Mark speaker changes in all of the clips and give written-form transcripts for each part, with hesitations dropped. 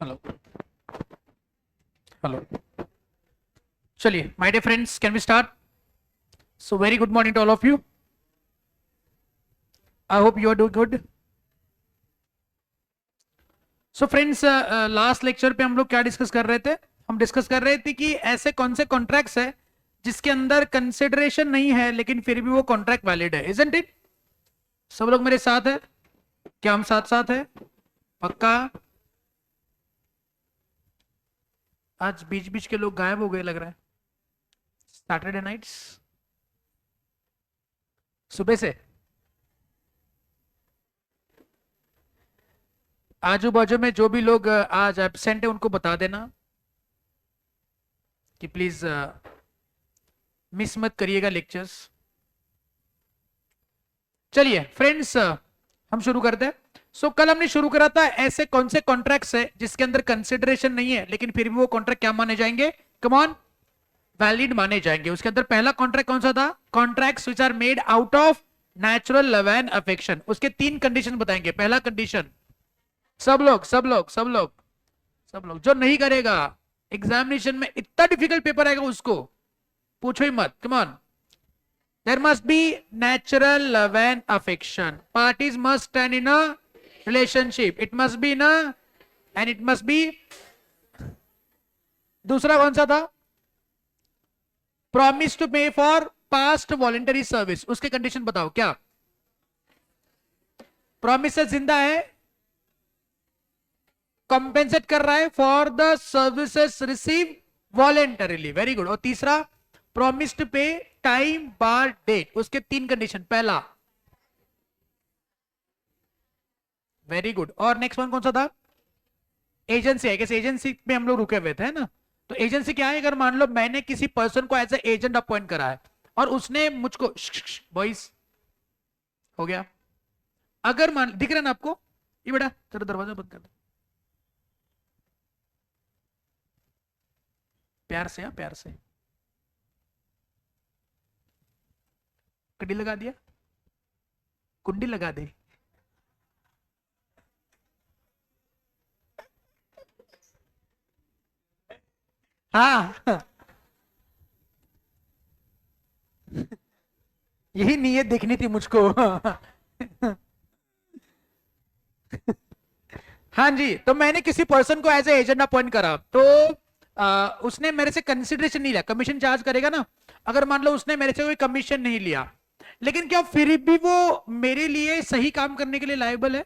Speaker 1: Hello hello. चलिए my dear friends, can we start? So very good morning to all of you. I hope you are doing good. So friends, last lecture पे हम लोग क्या discuss कर रहे थे? हम डिस्कस कर रहे थे कि ऐसे कौन से कॉन्ट्रैक्ट्स है जिसके अंदर कंसिडरेशन नहीं है लेकिन फिर भी वो कॉन्ट्रैक्ट वैलिड है, इजंट इट? सब लोग मेरे साथ है? क्या हम साथ साथ है? पक्का? आज बीच बीच के लोग गायब हो गए लग रहा है। सैटरडे नाइट्स सुबह से आजू बाजू में जो भी लोग आज एब्सेंट है उनको बता देना कि प्लीज मिस मत करिएगा लेक्चर्स। चलिए फ्रेंड्स, हम शुरू करते हैं। कल हमने शुरू करा था ऐसे कौन से कॉन्ट्रैक्ट्स है जिसके अंदर कंसिडरेशन नहीं है लेकिन फिर भी वो कॉन्ट्रैक्ट क्या माने जाएंगे? कम ऑन, वैलिड माने जाएंगे। उसके अंदर पहला कॉन्ट्रैक्ट कौन सा था? Contracts which are made out of natural love and affection. उसके तीन कंडीशन बताएंगे। पहला कंडीशन, सब लोग सब लोग सब लोग सब लोग जो नहीं करेगा एग्जामिनेशन में इतना डिफिकल्ट पेपर आएगा उसको पूछो ही मत। Come on, there must be natural love and affection. Parties must stand in a relationship. It must be in a, and it must be. दूसरा कौन सा था? Promise to pay for past voluntary service. उसके condition बताओ क्या? Promise से जिंदा है, कंपेंसेट कर रहा है for the services receive voluntarily. Very good. और तीसरा, प्रॉमिस टू पे टाइम बार डेट। उसके तीन कंडीशन। पहला, वेरी गुड। और नेक्स्ट वन कौन सा था? एजेंसी है। कैसे एजेंसी में हम लोग रुके हुए थे, है ना? तो एजेंसी क्या है? अगर मान लो मैंने किसी पर्सन को एज ए एजेंट अपॉइंट करा है और उसने मुझको, बॉयज हो गया। अगर मान, दिख रहा है ना आपको? ये बेटा तेरा दरवाजा बंद कर दे प्यार से। हाँ प्यार से। कड़ी लगा दिया, कुंडी लगा दे। हाँ यही नीयत देखनी थी मुझको। हाँ जी, तो मैंने किसी पर्सन को एज ए एजेंट अपॉइंट करा तो उसने मेरे से कंसिडरेशन नहीं लिया। कमीशन चार्ज करेगा ना? अगर मान लो उसने मेरे से कोई कमीशन नहीं लिया, लेकिन क्या फिर भी वो मेरे लिए सही काम करने के लिए लायबल है?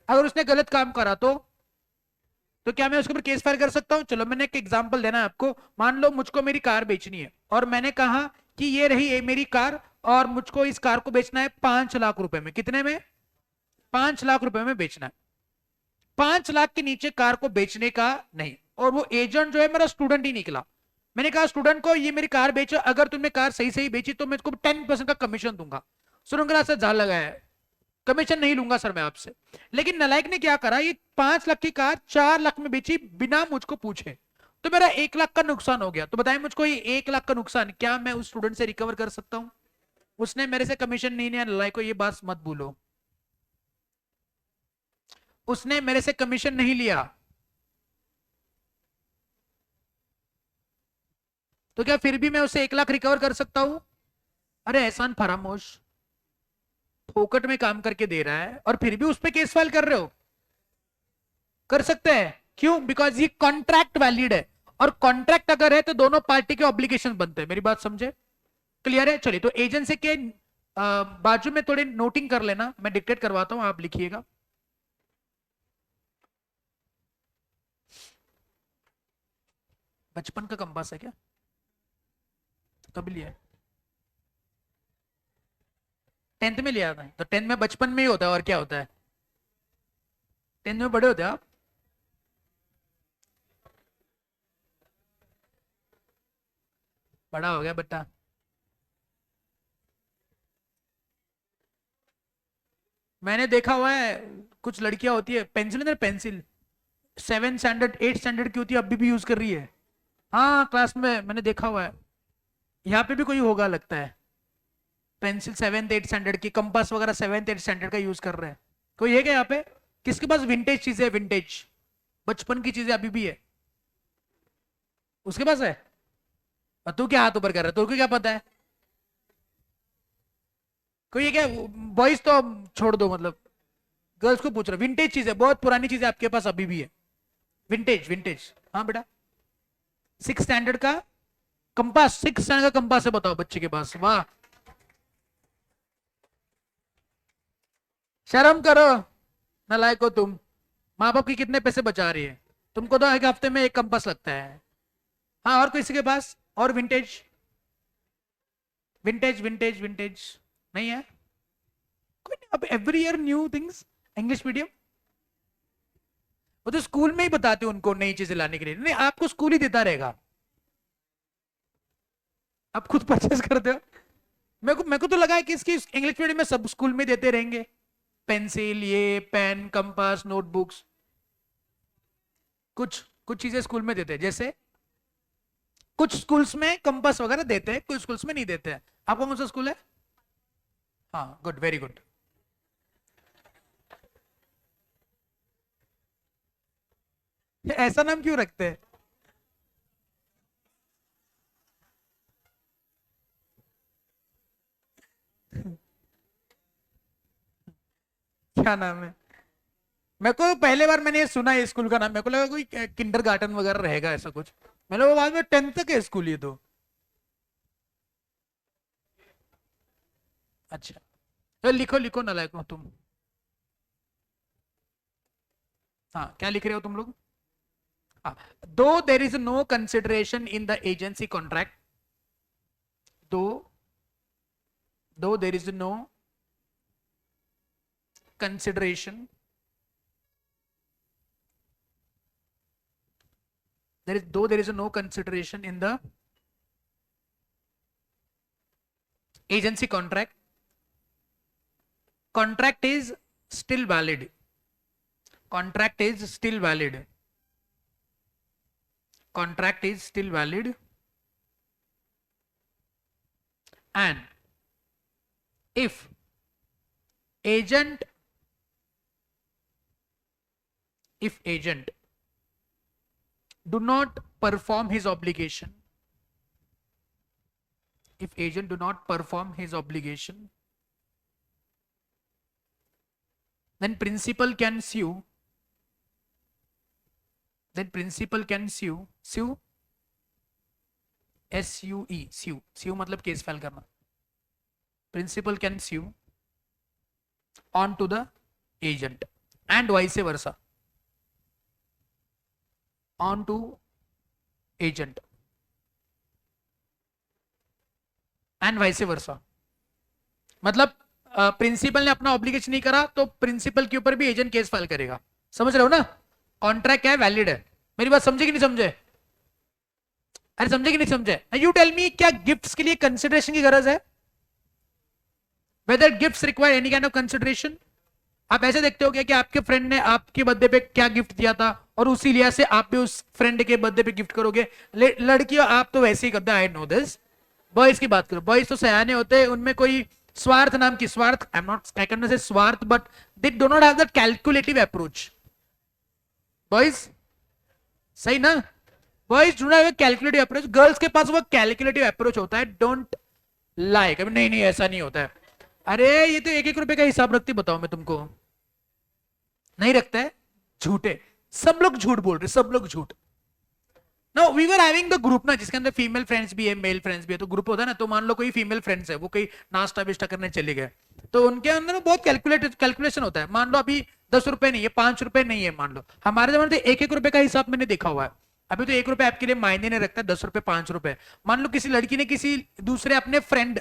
Speaker 1: अगर उसने गलत काम करा तो क्या मैं उसके ऊपर केस फाइल कर सकता हूं? चलो मैंने एक एग्जांपल देना है आपको। मान लो मुझको मेरी कार बेचनी है और मैंने कहा कि ये रही ये मेरी कार और मुझको इस कार को बेचना है 5 लाख रुपए में। कितने में? 5 लाख रुपए में बेचना है। 5 लाख के नीचे कार को बेचने का नहीं। और वो एजेंट जो है मेरा स्टूडेंट ही निकला। मैंने कहा स्टूडेंट को ये मेरी कार बेचो, अगर तुमने कार सही सही बेची तो मैं इसको 10% का कमीशन दूंगा। स्टूडेंट से जाल लगाया है, कमीशन नहीं लूंगा सर मैं आपसे। लेकिन नलायक ने क्या करा, ये 5 लाख की कार 4 लाख में बेची बिना मुझको पूछे। तो मेरा 1 लाख का नुकसान हो गया। तो बताएं मुझको, ये 1 लाख का नुकसान क्या मैं उस स्टूडेंट से रिकवर कर सकता हूं? उसने मेरे से कमीशन नहीं लिया। नलायक को ये बात मत भूलो, उसने मेरे से कमीशन नहीं लिया। तो क्या फिर भी मैं उसे 1 लाख रिकवर कर सकता हूं? अरे एहसान फरामोश, फोकट में काम करके दे रहा है और फिर भी उस पर केस फाइल कर रहे हो? कर सकते हैं। क्यों? बिकॉज ये कॉन्ट्रैक्ट वैलिड है। और कॉन्ट्रैक्ट अगर है तो दोनों पार्टी के ऑब्लिगेशन बनते हैं। मेरी बात समझे? क्लियर है? चलिए, तो एजेंसी के बाजू में थोड़े नोटिंग कर लेना, मैं डिक्टेट करवाता हूं, आप लिखिएगा। बचपन का कंपास है क्या? कब लिया है? 10th में लिया था? तो 10th में बचपन में ही होता है, और क्या होता है? 10th में बड़े होते हैं आप। बड़ा हो गया बेटा। मैंने देखा हुआ है, कुछ लड़कियां होती है पेंसिल, ना पेंसिल 7 स्टैंडर्ड 8 स्टैंडर्ड की होती है, अभी भी यूज कर रही है। हाँ क्लास में मैंने देखा हुआ है। यहाँ पे भी कोई होगा लगता है, पेंसिल 7th 8th स्टैंडर्ड की, कंपास वगैरह 7th 8th स्टैंडर्ड का यूज कर रहे हैं। कोई है क्या यहाँ पे? किसके पास विंटेज चीजें? विंटेज बचपन की चीजें अभी भी है उसके पास है। और तू क्या हाथ ऊपर कर रहा है, तुमको क्या पता है? कोई ये क्या, बॉयज तो छोड़ दो, मतलब गर्ल्स को पूछ रहा, विंटेज चीज है, बहुत पुरानी चीज है आपके पास अभी भी है। विंटेज विंटेज, हाँ बेटा। 6 स्टैंडर्ड का कंपास, 6 स्टैंडर्ड का कंपास है, बताओ बच्चे के पास, वाह। शर्म करो, नालायक हो तुम। माँ बाप की कितने पैसे बचा रही है, तुमको तो एक हफ्ते में एक कंपास लगता है। हाँ, और किसी के पास और विंटेज, विंटेज विंटेज विंटेज नहीं है? कोई नहीं, अब every year new things. English medium, वो तो स्कूल में ही बताते हो उनको नई चीजें लाने के लिए, नहीं आपको स्कूल ही देता रहेगा, आप खुद परचेस करते हो। मेरे को तो लगा है कि इसकी इंग्लिश मीडियम में सब स्कूल में देते रहेंगे, पेंसिल, ये पेन, कंपास, नोटबुक्स, कुछ कुछ चीजें स्कूल में देते हैं, जैसे कुछ स्कूल्स में कंपास वगैरह देते हैं, कुछ स्कूल्स में नहीं देते हैं। आपका कौन सा स्कूल है? हाँ, गुड, वेरी गुड। ऐसा नाम क्यों रखते हैं? क्या नाम है? मेरे को पहले बार मैंने ये सुना है स्कूल का नाम, मेरे को लगा कोई किंडर गार्डन वगैरह रहेगा ऐसा कुछ। मैंने वो बाद में 10th तक है स्कूल ये तो। अच्छा, तो लिखो लिखो, नालायक हो तुम। हाँ, क्या लिख रहे हो तुम लोग? हाँ, दो there is no consideration in the agency contract, दो दो there is no consideration, there is no consideration in the agency contract, contract is still valid, contract is still valid, contract is still valid, and if agent do not perform his obligation, if agent do not perform his obligation, then principal can sue, sue sue मतलब case file करना, principal can sue on to the agent and vice versa, on to agent and vice versa। मतलब principal ने अपना obligation नहीं करा तो principal के ऊपर भी एजेंट केस फाइल करेगा। समझ रहे हो ना? कॉन्ट्रैक्ट क्या है, वैलिड है। मेरी बात समझे कि नहीं समझे? अरे समझे कि नहीं समझे? यू टेल मी, क्या गिफ्ट्स के लिए कंसिडरेशन की गरज है? Whether gifts require any kind of consideration? आप ऐसे देखते हो क्या कि आपके फ्रेंड ने आपके बर्थडे पे क्या गिफ्ट दिया था और उसी लिहाज से आप भी उस फ्रेंड के बर्थडे पे गिफ्ट करोगे? लड़कियों आप तो वैसे ही करते, आई नो दिस। बॉयज की बात करो, बॉयज तो सयाने होते हैं, उनमें कोई स्वार्थ नाम की, स्वार्थ, I am not, I can not से स्वार्थ, but they do not have that calculative approach. Boys सही ना? Boys do not have calculative approach, girls के पास वो कैलकुलेटिव अप्रोच होता है। डोंट लाइक, नहीं नहीं ऐसा नहीं होता है। अरे ये तो 1-1 रुपए का हिसाब रखती, बताओ मैं तुमको, नहीं रखता है, झूठे सब लोग, झूठ बोल रहे, सब लोग झूठ। No, we were having the group ना, जिसके अंदर फीमेल फ्रेंड्स भी है, मेल फ्रेंड्स भी है, तो ग्रुप होता है ना, तो मान लो कोई फीमेल फ्रेंड्स है, वो कोई नाश्ता बिस्टा करने चले गए, तो उनके अंदर बहुत कैलकुलेशन होता है। मान लो अभी 10 रुपए नहीं है, 5 रुपए नहीं है, मान लो हमारे जमाने में 1-1 रुपए का हिसाब मैंने देखा हुआ है। अभी तो 1 रुपए आपके लिए मायने नहीं रखता, 10 रुपए 5 रुपए। मान लो किसी लड़की ने किसी दूसरे अपने फ्रेंड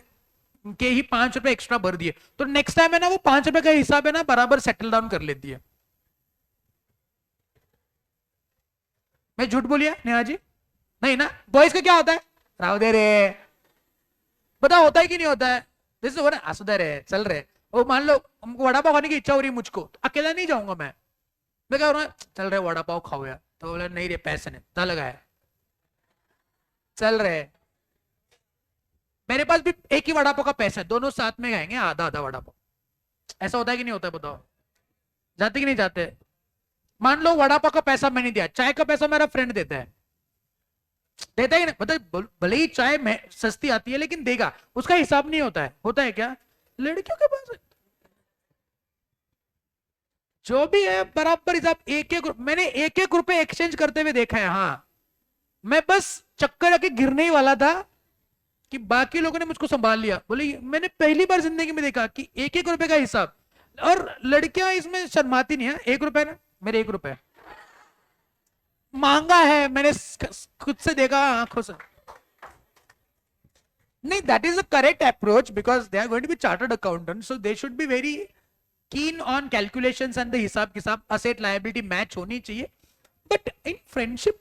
Speaker 1: के ही 5 रुपए एक्स्ट्रा भर दिए, तो नेक्स्ट टाइम है ना वो 5 रुपए का हिसाब है ना बराबर सेटल डाउन कर लेती है। मैं झूठ बोलिया नेहा जी? नहीं ना? बॉयज का क्या होता है, राव दे रे, पता होता है कि नहीं होता है? जैसे हो ना, आसुदा रे, चल रहे, वो मान लो हमको वड़ा पाव खाने की इच्छा हो रही है मुझको, तो अकेला नहीं जाऊंगा मैं क्या हो रहा, चल रहे वड़ा पाव खाओ यार, तो बोला नहीं रे पैसे नहीं था लगाया, चल रहे, मेरे पास भी एक ही वड़ा पाव का पैसा है, दोनों साथ में खाएंगे आधा आधा वड़ा पाव। ऐसा होता है कि नहीं होता है, बताओ? जाते कि नहीं जाते? मान लो वड़ा पाव का पैसा मैंने दिया, चाय का पैसा मेरा फ्रेंड देता है, देता ही नहीं, मतलब भले ही चाय में सस्ती आती है लेकिन देगा, उसका हिसाब नहीं होता है। होता है क्या लड़कियों के पास? जो भी है बराबर हिसाब, मैंने एक एक रुपए एक्सचेंज करते हुए देखा है। हाँ, मैं बस चक्कर आके गिरने ही वाला था कि बाकी लोगों ने मुझको संभाल लिया। बोले मैंने पहली बार जिंदगी में देखा कि एक एक रुपए का हिसाब, और लड़कियां इसमें शर्माती नहीं है। 1 रुपए ना, मेरे 1 रुपए महंगा है, मैंने खुद से देखा आंखों से। नहीं, that is the correct approach because they are going to be chartered accountant, so they should be very keen on calculations and the हिसाब किताब, असेट लायबिलिटी मैच होनी चाहिए। बट इन फ्रेंडशिप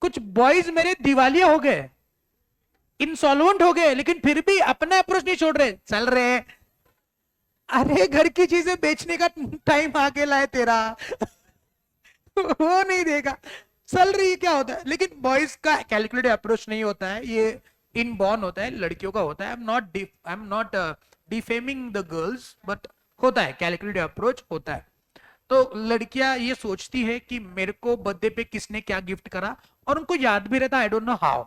Speaker 1: कुछ बॉयज मेरे दिवालिया हो गए, इंसॉल्वेंट हो गए, लेकिन फिर भी अपना अप्रोच नहीं छोड़ रहे, चल रहे। अरे घर की चीजें बेचने का टाइम आ गया है तेरा वो नहीं देगा, चल रही क्या होता है। लेकिन बॉयज का कैलकुलेटेड अप्रोच नहीं होता है, ये इनबॉर्न होता है, लड़कियों का होता है। I am not defaming the girls, but होता है, कैलकुलेटेड अप्रोच होता है। तो लड़कियां ये सोचती है कि मेरे को बर्थडे पे किसने क्या गिफ्ट करा, और उनको याद भी रहता, I don't know how,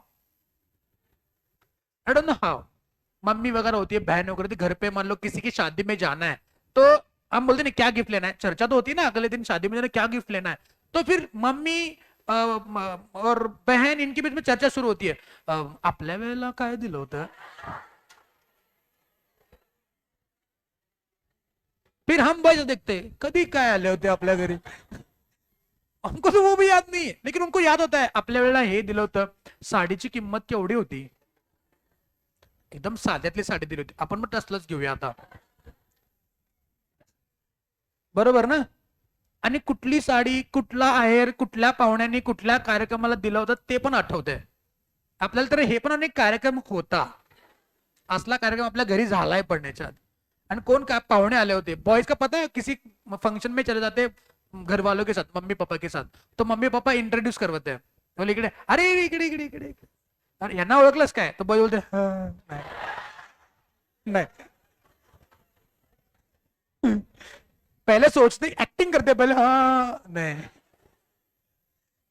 Speaker 1: I don't know how. Mummy वगैरह होती है, बहन वगैरह होती है, घर पे मान लो किसी की शादी में जाना है, तो हम बोलते ना क्या गिफ्ट लेना है, चर्चा तो होती है ना अगले दिन शादी में जाना क्या गिफ्ट लेना है। तो फिर मम्मी और बहन इनके बीच में चर्चा शुरू होती है, आपल्या वेळेला काय दिलं होतं। फिर हम बॉयज देखते कभी काय आले होते आपल्या घरी, हमको तो वो भी याद नहीं है, लेकिन उनको याद होता है आपल्या वेळेला हे दिलं होतं, साडीची किंमत केवढी होती, एकदम साध्यातली साडी दिली होती, आपण मग तसलंच घेऊया आता, बरोबर ना। आणि कुठली साडी, कुठला आहेर, कुठल्या पाहुण्यांनी कुठल्या कार्यक्रमाला दिला होता ते पण आठवतंय आपल्याला। तर हे पण अनेक कार्यक्रम होता, असला कार्यक्रम आपल्या घरी झालाय पडण्याच्या आधी। आणि कोण काय पाहुणे आले होते, बॉयज का पता है, किसी फंक्शन में चले जाते घर वालों के साथ, मम्मी पापा के साथ, तो मम्मी पापा इंट्रोड्यूस करवते हैं, बोले इकडे, अरे इकडे इकडे इकडे, अरे यांना ओळखलंस काय, तो बॉय बोलते नाही नाही पहले सोचते, एक्टिंग करते पहले, हाँ नहीं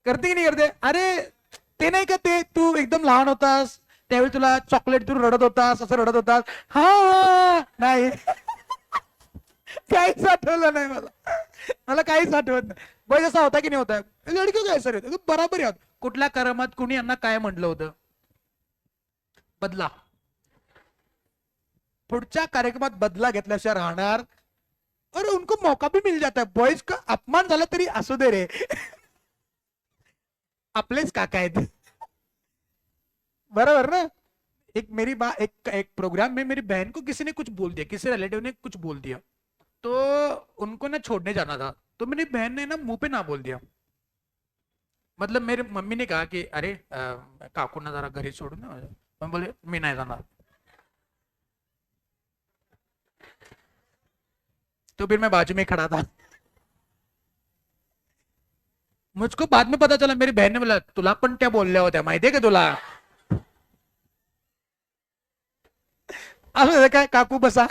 Speaker 1: करते की नाही करते। अरे ते नाही का, ते तू एकदम लहान होतास त्यावेळी तुला चॉकलेट, तू रडत होतास, असं रडत होतास, हा नाही काहीच आठवलं नाही मला, मला काहीच आठवत नाही। बॉय जसा होता की नाही होता, लडकी काय सर बराबर याद, कुठल्या करमात कुणी यांना काय म्हटलं होतं, बदला, पुढच्या कार्यक्रमात बदला घेतल्याशिवाय राहणार। और उनको मौका भी मिल जाता है, बॉयज का अपमान झाला तरी असू दे रे आपलेच काका आहेत, बराबर ना। एक प्रोग्राम में मेरी बहन को किसी ने कुछ बोल दिया, किसी रिलेटिव ने कुछ बोल दिया, तो उनको ना छोड़ने जाना था, तो मेरी बहन ने ना मुंह पे ना बोल दिया। मतलब मेरे मम्मी ने कहा कि अरे काकू ना जरा घरी छोड़ू ना, मैं बोले मी नाही जाणार। तो फिर मैं बाजू में खड़ा था, मुझको बाद में पता चला मेरी बहन ने बोला तुला पण त्या बोलल्या होत्या माहितीये का तुला। असं काय काकू बसा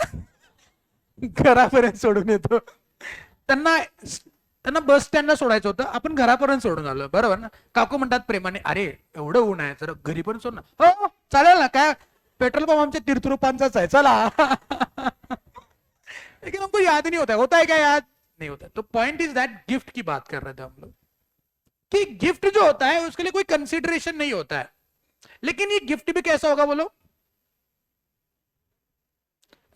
Speaker 1: घरापर्यंत सोडून येतो, त्यांना त्यांना बस स्टँडला सोडायचं होतं, आपण घरापर्यंत सोडून आलो, बरोबर ना। काकू म्हणतात प्रेमाने, अरे एवढं ऊन आहे तर घरी पण सोड ना, हो चालेल ना, काय पेट्रोल पंप आमच्या तीर्थरूपांचाच आहे चला लेकिन हमको याद नहीं होता है क्या याद नहीं होता। तो पॉइंट इज दैट गिफ्ट की बात कर रहे थे हम लोग, कि गिफ्ट जो होता है उसके लिए कोई कंसिडरेशन नहीं होता है, लेकिन ये गिफ्ट भी कैसा होगा बोलो,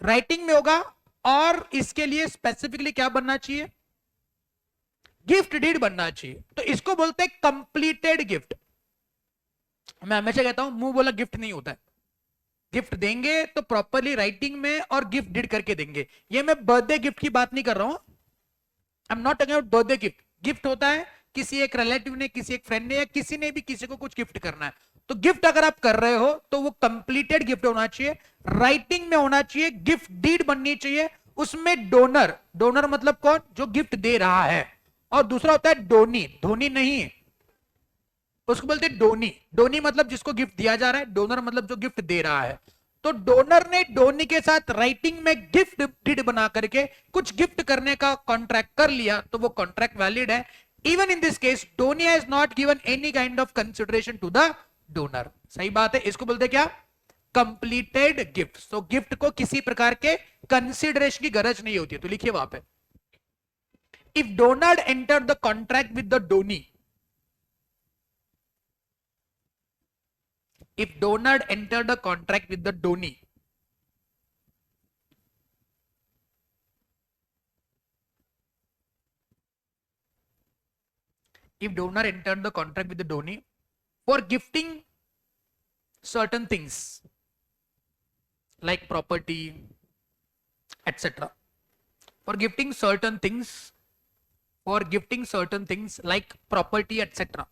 Speaker 1: राइटिंग में होगा, और इसके लिए स्पेसिफिकली क्या बनना चाहिए, गिफ्ट डीड बनना चाहिए। तो इसको बोलते हैं कंप्लीटेड गिफ्ट। मैं हमेशा कहता हूं मुंह बोला गिफ्ट नहीं होता है, गिफ्ट देंगे तो प्रॉपरली राइटिंग में और गिफ्ट डीड करके देंगे। ये मैं बर्थडे गिफ्ट की बात नहीं कर रहा हूं, I am not talking about birthday gift. Gift होता है किसी एक रिलेटिव ने, किसी एक फ्रेंड ने, या किसी ने भी किसी को कुछ गिफ्ट करना है, तो गिफ्ट अगर आप कर रहे हो तो वो कंप्लीटेड गिफ्ट होना चाहिए, राइटिंग में होना चाहिए, गिफ्ट डीड बननी चाहिए, उसमें डोनर, डोनर मतलब कौन, जो गिफ्ट दे रहा है, और दूसरा होता है डोनी, धोनी नहीं, उसको बोलते हैं डोनी। डोनी मतलब जिसको गिफ्ट दिया जा रहा है, डोनर मतलब जो गिफ्ट दे रहा है। तो डोनर ने डोनी के साथ राइटिंग में गिफ्ट डीड बना करके कुछ गिफ्ट करने का कॉन्ट्रैक्ट कर लिया, तो वो कॉन्ट्रैक्ट वैलिड है। Even in this case donee has not given any kind of consideration to the donor. सही बात है, इसको बोलते क्या? Completed gift. तो गिफ्ट को किसी प्रकार के कंसिडरेशन की गरज नहीं होती है। तो लिखिए वहां पे, if donor enter the contract with the Downey, if donor enter the contract with the donee, if donor enter the contract with the donee for gifting certain things like property etc, for gifting certain things, for gifting certain things like property etc,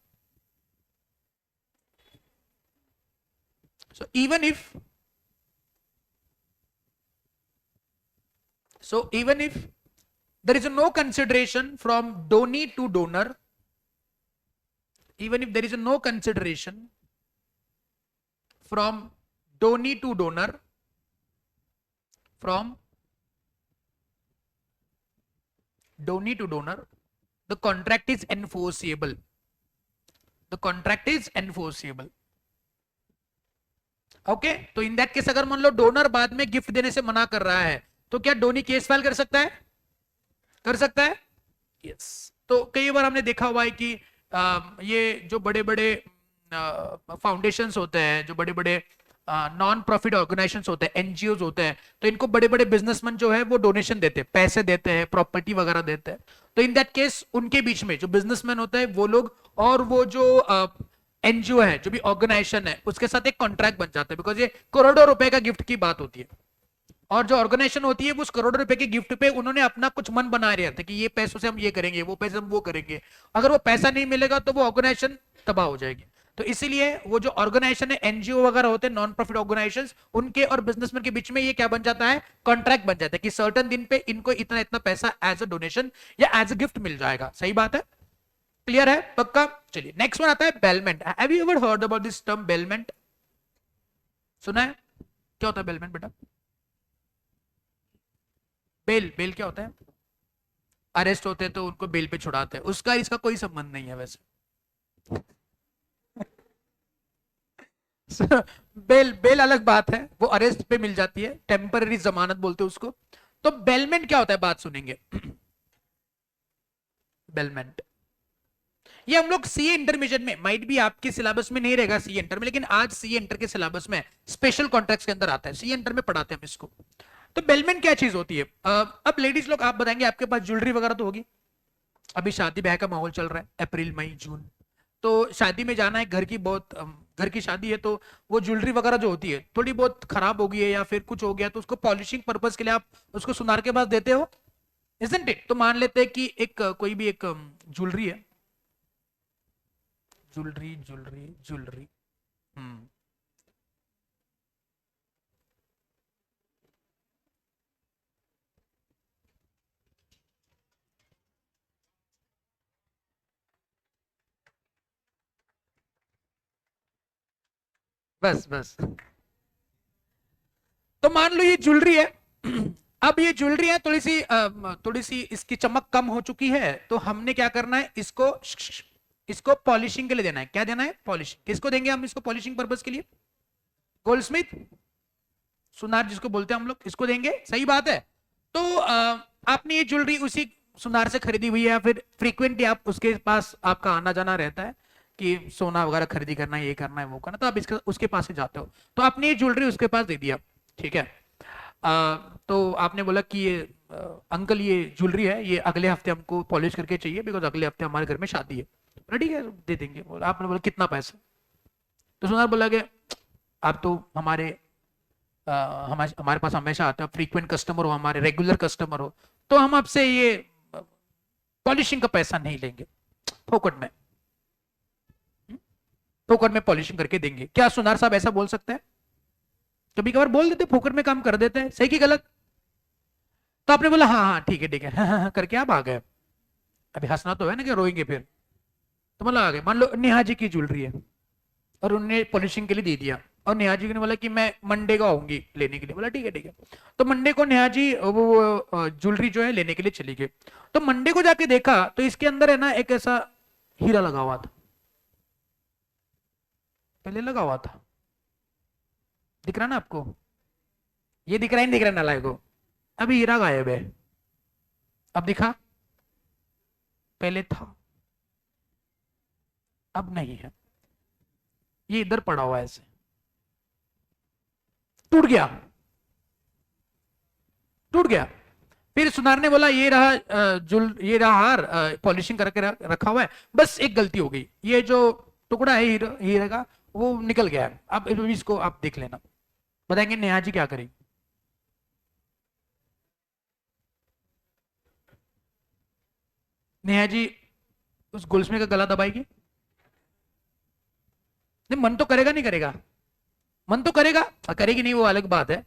Speaker 1: so even if, so even if there is no consideration from donee to donor, even if there is no consideration from donee to donor, from donee to donor, the contract is enforceable, the contract is enforceable। Okay, तो in that case अगर मान लो donor बाद में gift देने से मना कर रहा है, तो क्या डोनी केस फाइल कर सकता है? कर सकता है, यस। तो कई बार हमने देखा हुआ है कि ये जो बड़े बड़े फाउंडेशंस होते हैं, जो बड़े बड़े नॉन प्रॉफिट ऑर्गेनाइजेशंस होते हैं, एनजीओ होते हैं, तो इनको बड़े बड़े बिजनेसमैन जो है वो डोनेशन देते हैं, पैसे देते हैं, प्रॉपर्टी वगैरह देते हैं। तो इन दैट केस उनके बीच में जो बिजनेसमैन होता है वो लोग और वो जो एनजीओ है, जो भी ऑर्गेनाइजेशन है, उसके साथ एक कॉन्ट्रैक्ट बन जाता है, बिकॉज ये करोड़ों रुपए का गिफ्ट की बात होती है। और जो ऑर्गेनाइजेशन होती है वो उस करोड़ों रुपए के गिफ्ट पे उन्होंने अपना कुछ मन बना रहे थे कि ये पैसों से हम ये करेंगे, वो पैसे हम वो करेंगे। अगर वो पैसा नहीं मिलेगा तो वो ऑर्गेनाइजेशन तबाह हो जाएगी। तो इसीलिए वो जो ऑर्गेनाइजेशन है, एनजीओ वगैरह होते हैं, नॉन प्रॉफिट ऑर्गेनाइजेशंस, उनके और बिजनेसमैन के बीच में ये क्या बन जाता है? कॉन्ट्रैक्ट बन जाता है कि सर्टेन दिन पे इनको इतना इतना पैसा एज अ डोनेशन या एज अ गिफ्ट मिल जाएगा। सही बात है, क्लियर है, पक्का? चलिए नेक्स्ट वन आता है bailment. Have you ever heard about this term bailment? सुना है? क्या होता है बेलमेंट बेटा? बेल, बेल क्या होता है? अरेस्ट होते हैं तो उनको बेल पे छुड़ाते हैं, उसका इसका कोई संबंध नहीं है वैसे। बेल, बेल अलग बात है, वो अरेस्ट पे मिल जाती है, टेम्पररी जमानत बोलते हैं उसको। तो बेलमेंट क्या होता है, बात सुनेंगे। बेलमेंट ये हम लोग सी इंटरमीडिएट में, माइट भी आपके सिलेबस में नहीं रहेगा सी इंटर में, लेकिन आज सी इंटर के सिलेबस में स्पेशल कॉन्ट्रैक्ट्स के अंदर आता है, सी इंटर में पढ़ाते हैं हम इसको। तो बेलमेंट क्या चीज होती है? अब लेडीज लोग आप बताएंगे, आपके पास ज्वेलरी वगैरह तो होगी, अभी शादी ब्याह का माहौल चल रहा है, अप्रैल मई जून, तो शादी में जाना है, घर की बहुत घर की शादी है, तो वो ज्वेलरी वगैरह जो होती है थोड़ी बहुत खराब हो गई है या फिर कुछ हो गया, तो उसको पॉलिशिंग पर्पज के लिए आप उसको सुनार के पास देते हो, इजंट इट? तो मान लेते हैं कि एक कोई भी एक ज्वेलरी है, ज्वेलरी ज्वेलरी ज्वेलरी, बस बस। तो मान लो ये ज्वेलरी है, अब ये ज्वेलरी है थोड़ी सी इसकी चमक कम हो चुकी है, तो हमने क्या करना है, इसको पॉलिशिंग के लिए देना है। क्या देना है? पॉलिशिंग। किसको देंगे हम इसको पॉलिशिंग पर्पस के लिए? गोल्डस्मिथ, सुनार जिसको बोलते हैं हम लोग, इसको देंगे। सही बात है। तो आपने ये ज्वेलरी उसी सुनार से खरीदी हुई है या फिर फ्रीक्वेंटली आप उसके पास आपका आना जाना रहता है कि सोना वगैरह खरीदी करना है, ये करना है, वो करना, तो आप इसके उसके पास ही जाते हो, तो आपने ये ज्वेलरी उसके पास दे दिया, ठीक है। तो आपने बोला कि ये अंकल ये ज्वेलरी है, ये अगले हफ्ते हमको पॉलिश करके चाहिए, बिकॉज अगले हफ्ते हमारे घर में शादी है। ठीक है, दे देंगे। आपने बोला कितना पैसा? तो सुनार बोला कि आप तो हमारे पास हमेशा आते हो, फ्रीक्वेंट कस्टमर हो, हमारे रेगुलर कस्टमर हो, तो हम आपसे ये पॉलिशिंग का पैसा नहीं लेंगे, फोकट में, फोकट में पॉलिशिंग करके देंगे। क्या सुनार साहब ऐसा बोल सकते हैं? कभी कभार बोल देते, फोकट में काम कर देते हैं, सही की गलत? तो आपने बोला हाँ हाँ ठीक है ठीक है, हाँ करके आप आ गए। अभी हंसना तो है ना कि रोएंगे फिर? तो मतलब आ गए। मान लो नेहा जी की ज्वेलरी है और उन्होंने पॉलिशिंग के लिए दे दिया, और नेहा जी ने बोला कि मैं मंडे को आऊंगी लेने के लिए। बोला ठीक है ठीक है। तो मंडे को नेहा जी वो ज्वेलरी जो है लेने के लिए चली गई। तो मंडे को जाके देखा तो इसके अंदर है ना एक ऐसा हीरा लगा हुआ था, पहले लगा हुआ था, दिख रहा ना आपको, ये दिख रहा है नहीं दिख रहा नालायक को, अभी हीरा गायब है। अब दिखा, पहले था अब नहीं है, ये इधर पड़ा हुआ है ऐसे, टूट गया, टूट गया। फिर सुनार ने बोला ये रहा ये रहा हार पॉलिशिंग करके रखा हुआ है, बस एक गलती हो गई, ये जो टुकड़ा है हीरे का वो निकल गया है, अब इसको आप देख लेना। बताएंगे नेहा जी क्या करेगी? नेहा जी उस गोल्समेथ का गला दबाएगी? नहीं, मन तो करेगा नहीं करेगा? मन तो करेगा, करेगी नहीं वो अलग बात है,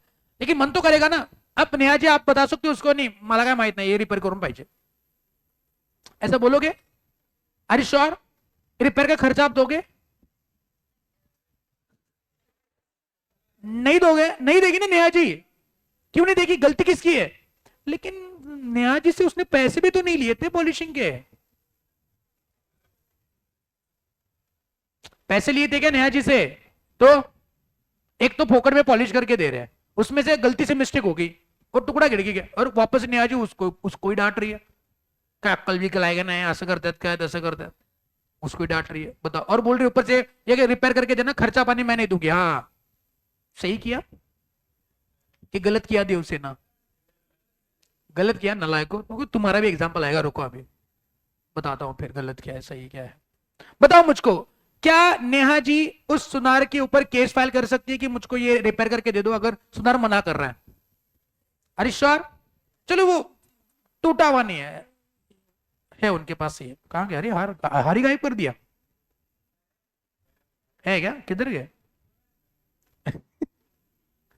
Speaker 1: लेकिन मन तो करेगा ना। अब नेहा जी आप बता सकते हो उसको, नहीं मला काय माहित नाही, ये रिपेयर करून पाहिजे, ऐसा बोलोगे? अरे श्योर? रिपेयर का खर्चा आप दोगे? नहीं दोगे? नहीं देगी ना नेहा जी, क्यों नहीं देगी? गलती किसकी है? लेकिन नेहा जी से उसने पैसे भी तो नहीं लिए थे पॉलिशिंग के, पैसे लिए थे क्या नेहा जी से? तो एक तो फोकट में पॉलिश करके दे रहे हैं, उसमें से गलती से मिस्टेक हो गई और टुकड़ा गिर गया, और वापस नेहा जी उसको उसको ही डांट रही है, क्या अक्कल भी कलाएगा ना, ऐसा करते क्या ऐसा करते, उसको ही डांट रही है। बताओ, और बोल रही है ऊपर से ये रिपेयर करके देना, खर्चा पानी मैं नहीं दूंगी। हाँ सही किया कि गलत किया देवसेना? ना गलत किया नालायक को, क्योंकि तुम्हारा भी एग्जाम्पल आएगा, रुको अभी बताता हूं फिर गलत क्या है सही क्या है। बताओ मुझको, क्या नेहा जी उस सुनार के ऊपर केस फाइल कर सकती है कि मुझको ये रिपेयर करके दे दो, अगर सुनार मना कर रहा है? अरे श्योर? चलो वो टूटा हुआ नहीं है उनके पास ही है, कहां गया? अरे हार ही गायब कर दिया है क्या? किधर गए?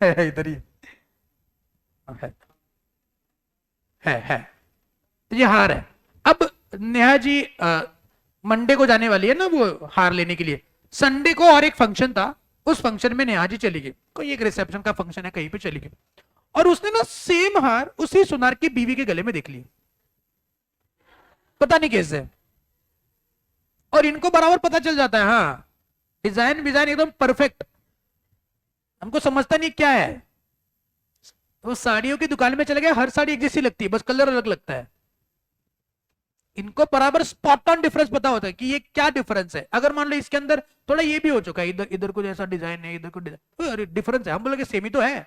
Speaker 1: है इधर ही है, है तो ये हार है। अब नेहा जी मंडे को जाने वाली है ना वो हार लेने के लिए, संडे को और एक फंक्शन था, उस फंक्शन में नेहा जी चली गई, कोई एक रिसेप्शन का फंक्शन है कहीं पे चली गई, और उसने ना सेम हार उसी सुनार की बीवी के गले में देख ली, पता नहीं कैसे, और इनको बराबर पता चल जाता है, हाँ डिजाइन विजाइन एकदम परफेक्ट, हमको समझता नहीं क्या है। वो साड़ियों की दुकान में चले गए, हर साड़ी एक जैसी लगती है, बस कलर अलग लगता है, इनको बराबर स्पॉट ऑन डिफरेंस पता होता है कि ये क्या डिफरेंस है। अगर मान लो इसके अंदर थोड़ा ये भी हो चुका है, इधर इधर को जैसा डिजाइन है, इधर को डिजाइन, अरे डिफरेंस है, हम बोले सेम ही तो है,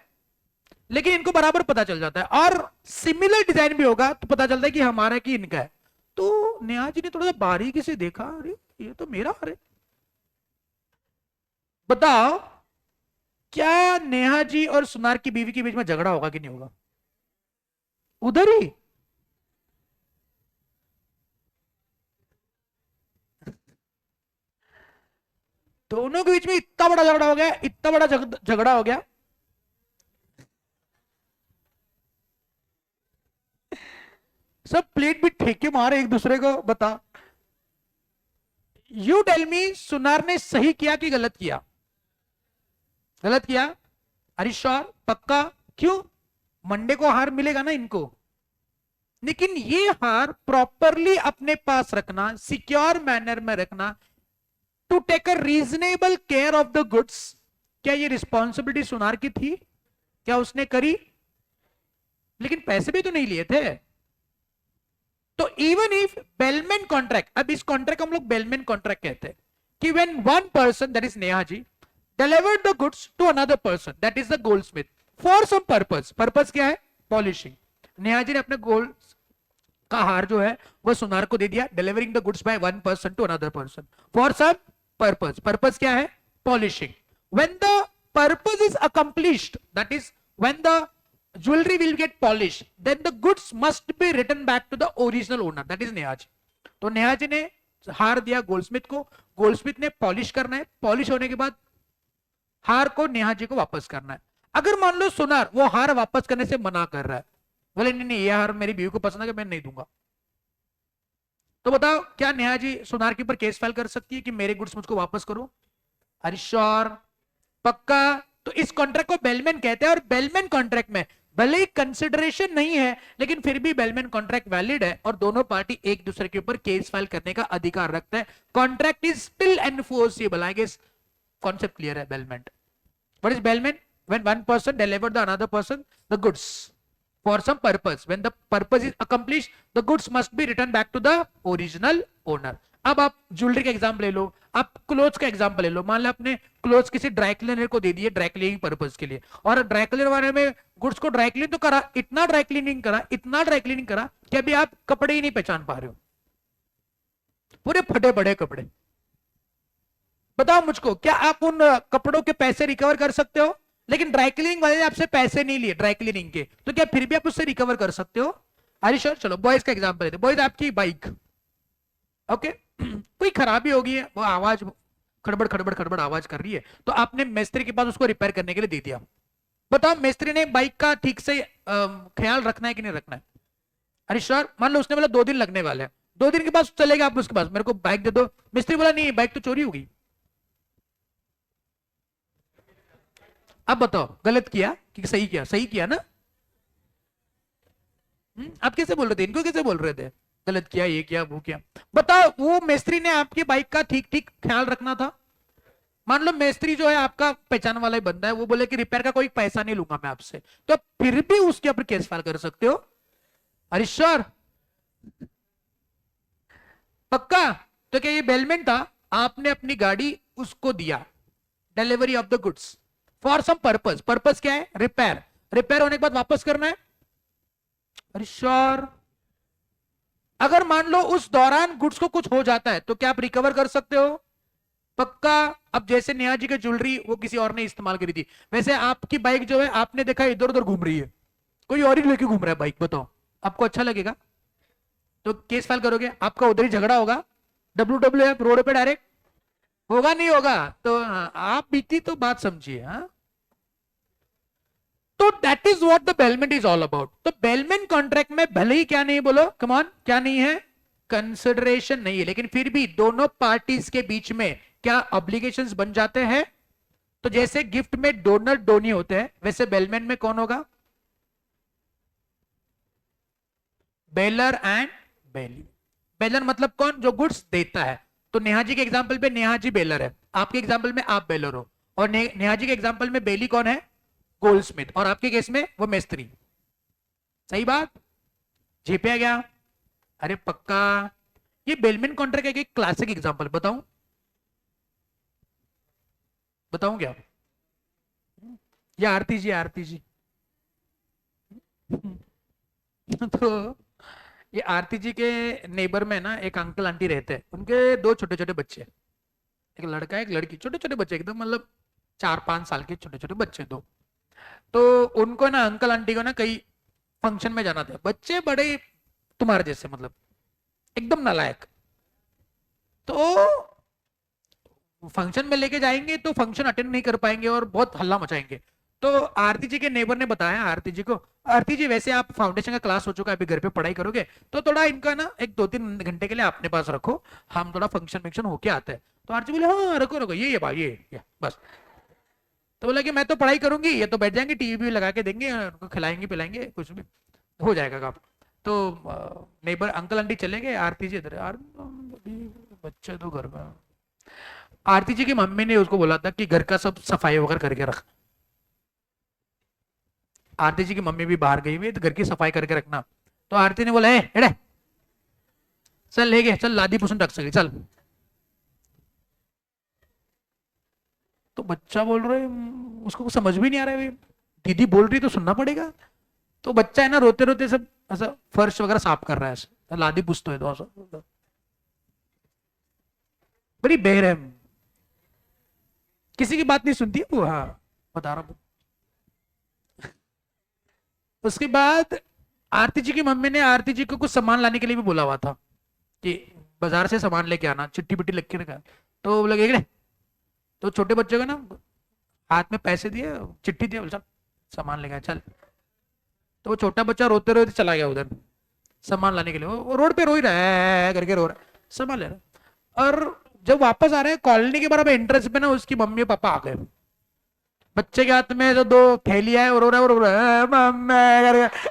Speaker 1: लेकिन इनको बराबर पता चल जाता है, और सिमिलर डिजाइन भी होगा तो पता चलता है कि हमारा कि इनका है। तो नेहा जी ने थोड़ा सा बारीकी से देखा, अरे ये तो मेरा हार है। बताओ, क्या नेहा जी और सुनार की बीवी के बीच में झगड़ा होगा कि नहीं होगा? उधर ही दोनों के बीच में इतना बड़ा झगड़ा हो गया, इतना बड़ा झगड़ा हो गया, सब प्लेट भी ठेके मारे एक दूसरे को। बता, यू टेल मी, सुनार ने सही किया कि गलत किया? गलत किया। अरे श्योर? पक्का? क्यों? मंडे को हार मिलेगा ना इनको, लेकिन ये हार प्रॉपरली अपने पास रखना, सिक्योर मैनर में रखना, to take a reasonable care of the goods, क्या ये रिस्पॉन्सिबिलिटी सुनार की थी? क्या उसने करी? लेकिन पैसे भी तो नहीं लिए थे। तो इवन इफ बेलमेन कॉन्ट्रैक्ट, अब इस कॉन्ट्रैक्ट हम लोग बेलमेन कॉन्ट्रैक्ट कहते हैं, कि when one person that is Neha ji delivered the goods to another person, that is the goldsmith, for some purpose, purpose क्या है? पॉलिशिंग। नेहा जी ने अपने गोल्ड का हार जो है वो सुनार को दे दिया, delivering the goods by one person to another person for some purpose, purpose क्या है? Polishing. when the purpose is accomplished, that is when the jewelry will get polished, then the goods must be returned back to the original owner, that is Neha ji. तो नेहा जी ने हार दिया Goldsmith को, Goldsmith ने polish करना है, पॉलिश होने के बाद हार को नेहा जी को वापस करना है। अगर मान लो सुनार वो हार वापस करने से मना कर रहा है, बोले नहीं नहीं ये हार मेरी बीवी को पसंद है, मैं नहीं दूंगा, तो बताओ क्या नेहा जी सुनार के ऊपर केस फाइल कर सकती है कि मेरे गुड्स मुझको वापस करो? अरे श्योर? पक्का? तो इस कॉन्ट्रैक्ट को बेलमैन कहते हैं, और बेलमैन कॉन्ट्रैक्ट में भले ही कंसिडरेशन नहीं है लेकिन फिर भी बेलमैन कॉन्ट्रैक्ट वैलिड है और दोनों पार्टी एक दूसरे के ऊपर केस फाइल करने का अधिकार रखते हैं. Contract is still enforceable. I guess concept clear है. Bailment, what is bailment? when one person delivered the another person the goods for some purpose, when the purpose is accomplished the goods must be returned back to the original owner. अब आप jewellery का example ले लो, आप clothes का example ले लो. मान लो आपने clothes किसी ड्राई क्लीनर को दे दिए ड्राई क्लीनिंग पर्पस के लिए, और ड्राई क्लीनर वाले में गुड्स को ड्राई क्लीन तो करा, इतना ड्राई क्लीनिंग करा, इतना ड्राई क्लीनिंग करा कि अभी आप कपड़े ही नहीं पहचान पा रहे हो, पूरे फटे पड़े कपड़े. बताओ मुझको, क्या आप उन कपड़ों के पैसे रिकवर कर सकते हो? लेकिन ड्राई क्लीनिंग वाले ने आपसे पैसे नहीं लिए ड्राई क्लीनिंग के, तो क्या फिर भी आप उससे रिकवर कर सकते हो? अरे श्योर. चलो बॉयज का एग्जांपल लेते. बॉयज, आपकी बाइक ओके कोई खराबी हो गई है, वो आवाज खड़बड़ खड़बड़ खड़बड़ आवाज कर रही है, तो आपने मिस्त्री के पास उसको रिपेयर करने के लिए दे दिया. बताओ मिस्त्री ने बाइक का ठीक से ख्याल रखना है कि नहीं रखना है? अरे श्योर. मान लो उसने बोला 2 दिन लगने वाले हैं, 2 दिन के बाद चलेगा आप उसके पास, मेरे को बाइक दे दो. मिस्त्री बोला नहीं, बाइक तो चोरी हो गई. अब बताओ गलत किया कि सही किया? सही किया ना. आप कैसे बोल रहे थे? इनको कैसे बोल रहे थे गलत किया, ये किया, वो किया? बताओ, वो मिस्त्री ने आपकी बाइक का ठीक ठीक ख्याल रखना था. मान लो मिस्त्री जो है आपका पहचान वाला ही बंदा है, वो बोले कि रिपेयर का कोई पैसा नहीं लूंगा मैं आपसे, तो फिर भी उसके ऊपर केस फाइल कर सकते हो. अरे श्योर. पक्का? तो क्या ये बेलमेंट था? आपने अपनी गाड़ी उसको दिया, delivery of the goods for some purpose. Purpose क्या है? रिपेयर. रिपेयर होने के बाद वापस करना है. अरे श्योर. अगर मान लो उस दौरान गुड्स को कुछ हो जाता है तो क्या आप रिकवर कर सकते हो? पक्का? अब जैसे नेहा जी की ज्वेलरी वो किसी और ने इस्तेमाल करी थी, वैसे आपकी बाइक जो है आपने देखा इधर उधर घूम रही है, कोई और ही लेके घूम रहा है बाइक. बताओ आपको अच्छा लगेगा? तो केस फाइल करोगे, आपका उधर ही झगड़ा होगा, WWF रोड पे डायरेक्ट होगा. नहीं होगा? तो आप बीती तो बात समझिए. हाँ, तो that is what the bailment is all about. तो बेलमेंट कॉन्ट्रैक्ट में भले ही क्या नहीं, बोलो कम ऑन, क्या नहीं है? कंसिडरेशन नहीं है, लेकिन फिर भी दोनों पार्टीज के बीच में क्या ऑब्लिगेशंस बन जाते हैं. तो जैसे गिफ्ट में डोनर डोनी होते हैं, वैसे बेलमेंट में कौन होगा? Baler and Bailey. बेलर मतलब कौन? जो गुड्स देता है. तो नेहा जी के एग्जांपल पे नेहा जी बेलर है, आपके एग्जांपल में आप बेलर हो, और नेहा जी के एग्जांपल में बेली कौन है? गोल्डस्मिथ, और आपके केस में वो मिस्त्री. सही बात? जी पे आ गया? अरे पक्का. ये बेलमेंट कॉन्ट्रैक्ट एक क्लासिक एग्जांपल बताऊं? बताऊं क्या? या आरती जी? आरती जी तो ये आरती जी के नेबर में ना एक अंकल आंटी रहते हैं, उनके 2 छोटे छोटे बच्चे, एक लड़का एक लड़की, छोटे छोटे बच्चे एकदम, मतलब 4-5 साल के छोटे छोटे बच्चे 2. तो उनको ना अंकल आंटी को ना कई फंक्शन में जाना था. बच्चे बड़े तुम्हारे जैसे, मतलब एकदम नालायक. तो फंक्शन में लेके जाएंगे तो फंक्शन अटेंड नहीं कर पाएंगे और बहुत हल्ला मचाएंगे. तो आरती जी के नेबर ने बताया आरती जी को, आरती जी वैसे आप फाउंडेशन का क्लास हो चुका है, अभी घर पे पढ़ाई करोगे, तो थोड़ा इनका ना एक 2-3 घंटे के लिए अपने पास रखो, हम थोड़ा फंक्शन होके आते हैं. तो आरती बोले हाँ रखो रखो, ये भाई ये बस. तो बोला कि मैं तो पढ़ाई करूंगी, ये तो बैठ जाएंगे टीवी भी लगा के देंगे, उनको खिलाएंगे पिलाएंगे, कुछ भी हो जाएगा काम. तो नेबर अंकल आंटी चले गए, आरती जी इधर. बच्चे तो घर में. आरती जी की मम्मी ने उसको बोला था कि घर का सब सफाई वगैरह करके रख. आरती जी की मम्मी भी बाहर गई हुई है, तो घर की सफाई करके रखना. तो आरती ने बोला है एड़े चल ले गए, चल लादी पुसन रख सके चल. तो बच्चा बोल रहे उसको कुछ समझ भी नहीं आ रहा है, दीदी बोल रही तो सुनना पड़ेगा. तो बच्चा है ना रोते रोते सब ऐसा फर्श वगैरह साफ कर रहा है, ऐसा लादी पुछतो है, तो बड़ी बेरहम, किसी की बात नहीं सुनती वो. हाँ बता रहा. उसके बाद आरती जी की मम्मी ने आरती जी को कुछ सामान लाने के लिए भी बोला हुआ था कि बाजार से सामान लेके आना, चिट्ठी पिट्टी लिख के रखा. तो वो लगे तो छोटे बच्चे को ना हाथ में पैसे दिए, चिट्ठी दिया, चल सामान लेके चल. तो वो छोटा बच्चा रोते रोते चला गया उधर सामान लाने के लिए. वो रोड पे रो ही रहा है करके रो रहा है, सामान ले रहा. और जब वापस आ रहे हैं कॉलोनी के बराबर एंट्रेंस पे ना उसकी मम्मी पापा आ गए. बच्चे के हाथ में तो 2 थैलियां है और रो रहा है और रो रहा है मम्मा करके।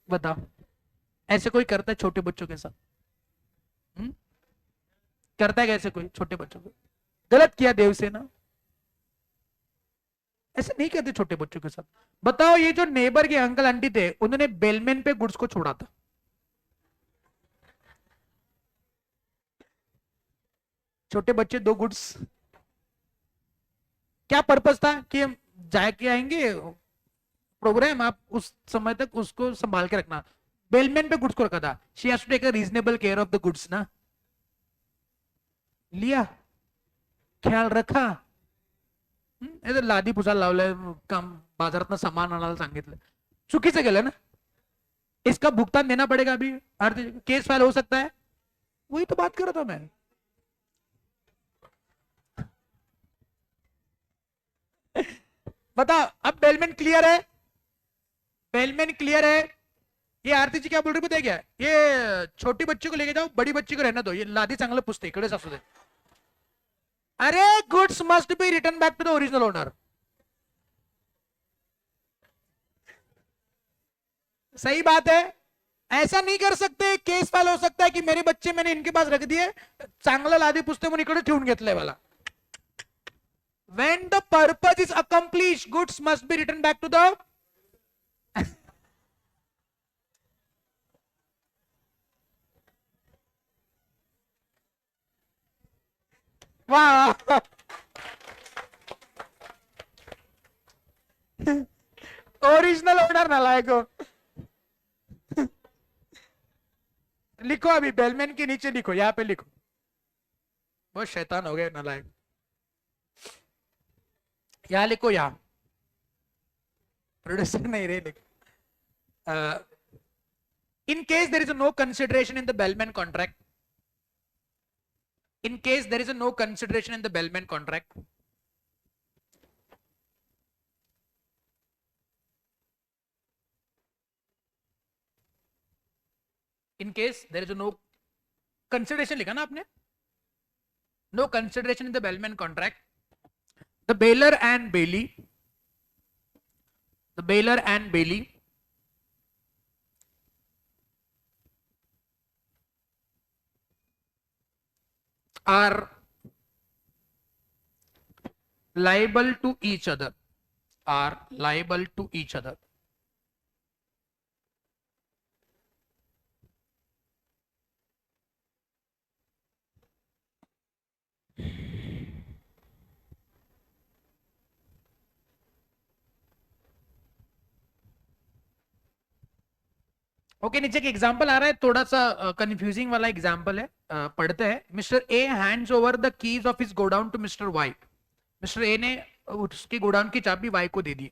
Speaker 1: बताओ, ऐसे कोई करता है छोटे बच्चों के साथ? हम्म? करता है कैसे कोई छोटे बच्चों को? गलत किया देवसेना, ऐसे नहीं करते छोटे बच्चों के साथ। बताओ, ये जो नेबर के अंकल आंटी थे उन्होंने बेलमैन पे गुड्स को छोड़ा था। छोटे बच्चे 2 गुड्स, क्या पर्पस था कि हम जाके आएंगे प्रोग्राम, आप उस समय तक उसको संभाल के रखना। बेलमैन पे गुड्स को रखा था, she has to take a reasonable care of the goods ना। लिया, ख्याल रखा। हे तर लादी पुसायला लावलंय, काम बाजारात सामान आणायला सांगितलं, चुकीचं केलं ना। इसका भुगतान देना पड़ेगा अभी, केस फाइल हो सकता है। वही तो बात कर रहा था मैं। बता, अब बेलमैन क्लियर है? बेलमैन क्लियर है? ये आरती जी क्या बोल रही पता है क्या? ये छोटी बच्ची को लेके जाओ, बड़ी बच्ची को रहना दो, ये लादी चांगलं पुसते इकडेच असू दे। अरे goods must be return back to the original owner. सही बात है, ऐसा नहीं कर सकते, केस फाइल हो सकता है कि मेरे बच्चे मैंने इनके पास रख दिए, चांगलं लादी पुसते म्हणून इकडे ठेवून घेतलंय मला। When the purpose is accomplished, goods must be returned back to the वाह, ओरिजिनल ओनर नालायक हो। लिखो अभी बेलमैन के नीचे लिखो, यहां पे लिखो, बहुत शैतान हो गए नालायक। यहां लिखो, यहां प्रोड्यूसर नहीं रहे लिखो। in case there is a no consideration in the bellman contract, in case there is a no consideration in the bellman contract, in case there is a no consideration लिखा ना आपने, no consideration in the bellman contract, the bailor and bailey, the bailor and bailey are liable to each other, are liable to each other, okay. नीचे एक example आ रहा है, थोड़ा सा confusing वाला एग्जांपल है, पढ़ते हैं। Mister A hands over the keys of his godown to mister Y. Mister A ने उसकी गोडाउन की चाबी वाई को दे दी।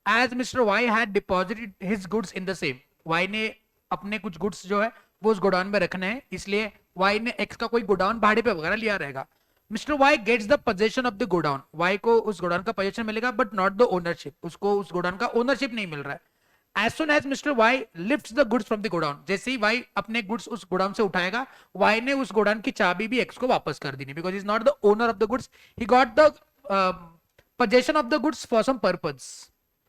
Speaker 1: As mister Y had deposited his goods in the same, Y ने अपने कुछ गुड्स जो है वो उस गोडाउन में रखने हैं, इसलिए वाई ने एक्स का कोई गोडाउन भाड़े पे वगैरह लिया रहेगा। Mister Y gets the possession of the godown, Y को उस गोडाउन का पोजेशन मिलेगा बट नॉट द ओनरशिप, उसको उस गोडाउन का ओनरशिप नहीं मिल रहा है। As soon as Mr. Y lifts the goods from the godown, जैसे ही Y अपने गुड्स उस गोडाउन से उठाएगा, Y ने उस गोडाउन की चाबी भी X को वापस कर देनी, because he is not the owner of the goods, he got the possession of the goods for some purpose।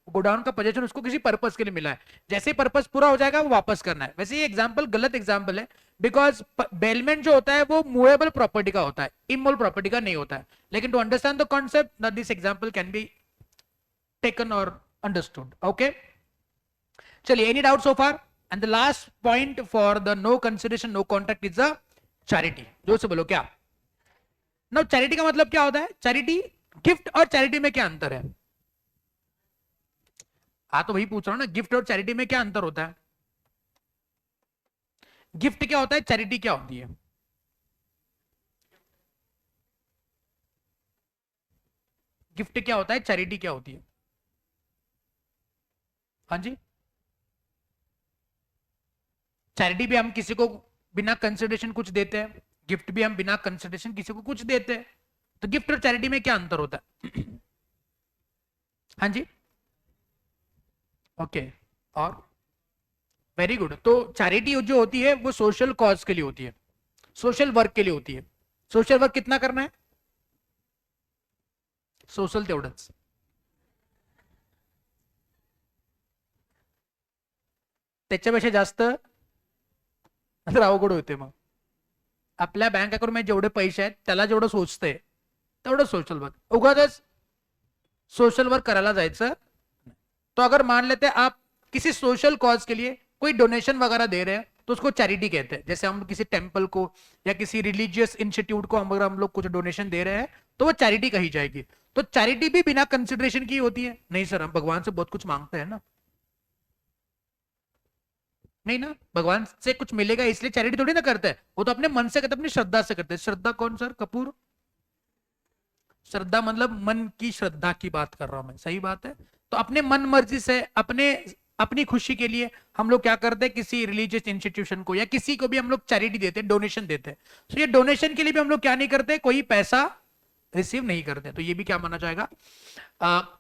Speaker 1: Godown का पोजेशन उसको किसी पर्पस के लिए मिला है, जैसे पर्पस पूरा हो जाएगा वो वापस करना है। वैसे ये एग्जांपल गलत एग्जांपल है, बिकॉज बेलमेंट जो होता है वो मूवेबल प्रॉपर्टी का होता है, इमूवेबल प्रॉपर्टी का नहीं होता है। लेकिन to understand the concept this example can be taken और अंडरस्टूड। ओके, चलिए, any doubt so far? And the last point for the no consideration no contract is a charity. जो से बोलो क्या? नो, चैरिटी का मतलब क्या होता है? चैरिटी, गिफ्ट और चैरिटी में क्या अंतर है? हाँ तो वही पूछ रहा हूं ना, गिफ्ट और चैरिटी में क्या अंतर होता है? गिफ्ट क्या होता है, चैरिटी क्या होती है? गिफ्ट क्या होता है, चैरिटी क्या होती है? हाँ जी, चैरिटी भी हम किसी को बिना कंसिडरेशन कुछ देते हैं, गिफ्ट भी हम बिना कंसिडरेशन किसी को कुछ देते हैं, तो गिफ्ट और चैरिटी में क्या अंतर होता है? हाँ जी, ओके, और वेरी गुड। तो चैरिटी जो होती है वो सोशल कॉज के लिए होती है, सोशल वर्क के लिए होती है। सोशल वर्क कितना करना है? सोशल तेवढंच. त्याच्यापेक्षा जास्त तर अवघड होते. मग आपल्या बँक अकाउंट मध्ये जेवढे पैसे आहेत त्याला जेवढं सोचतंय तेवढं सोशल वर्क. उगाच सोशल वर्क करायला जायचं. तो अगर मान लेते आप किसी सोशल कॉज के लिए कोई डोनेशन वगैरह दे रहे हैं तो उसको चैरिटी कहते हैं. जैसे हम किसी टेंपल को या किसी रिलीजियस इंस्टीट्यूट को अगर हम लोग कुछ डोनेशन दे रहे हैं तो वो चैरिटी कही जाएगी. तो चैरिटी भी बिना कंसिडरेशन की होती है? नहीं सर, हम भगवान से बहुत कुछ मांगते हैं ना. नहीं ना, भगवान से कुछ मिलेगा इसलिए चैरिटी थोड़ी ना करते हैं. वो तो अपने मन से करते हैं, अपनी श्रद्धा से करते हैं. श्रद्धा कौन सर? कपूर. श्रद्धा मतलब मन की श्रद्धा की बात कर रहा हूं मैं. सही बात है. तो अपने मन मर्जी से अपनी खुशी के लिए हम लोग क्या करते हैं, किसी रिलीजियस इंस्टीट्यूशन को या किसी को भी हम लोग चैरिटी देते हैं, डोनेशन देते हैं. तो ये डोनेशन के लिए भी हम लोग क्या नहीं करते, कोई पैसा रिसीव नहीं करते. तो ये भी क्या माना जाएगा,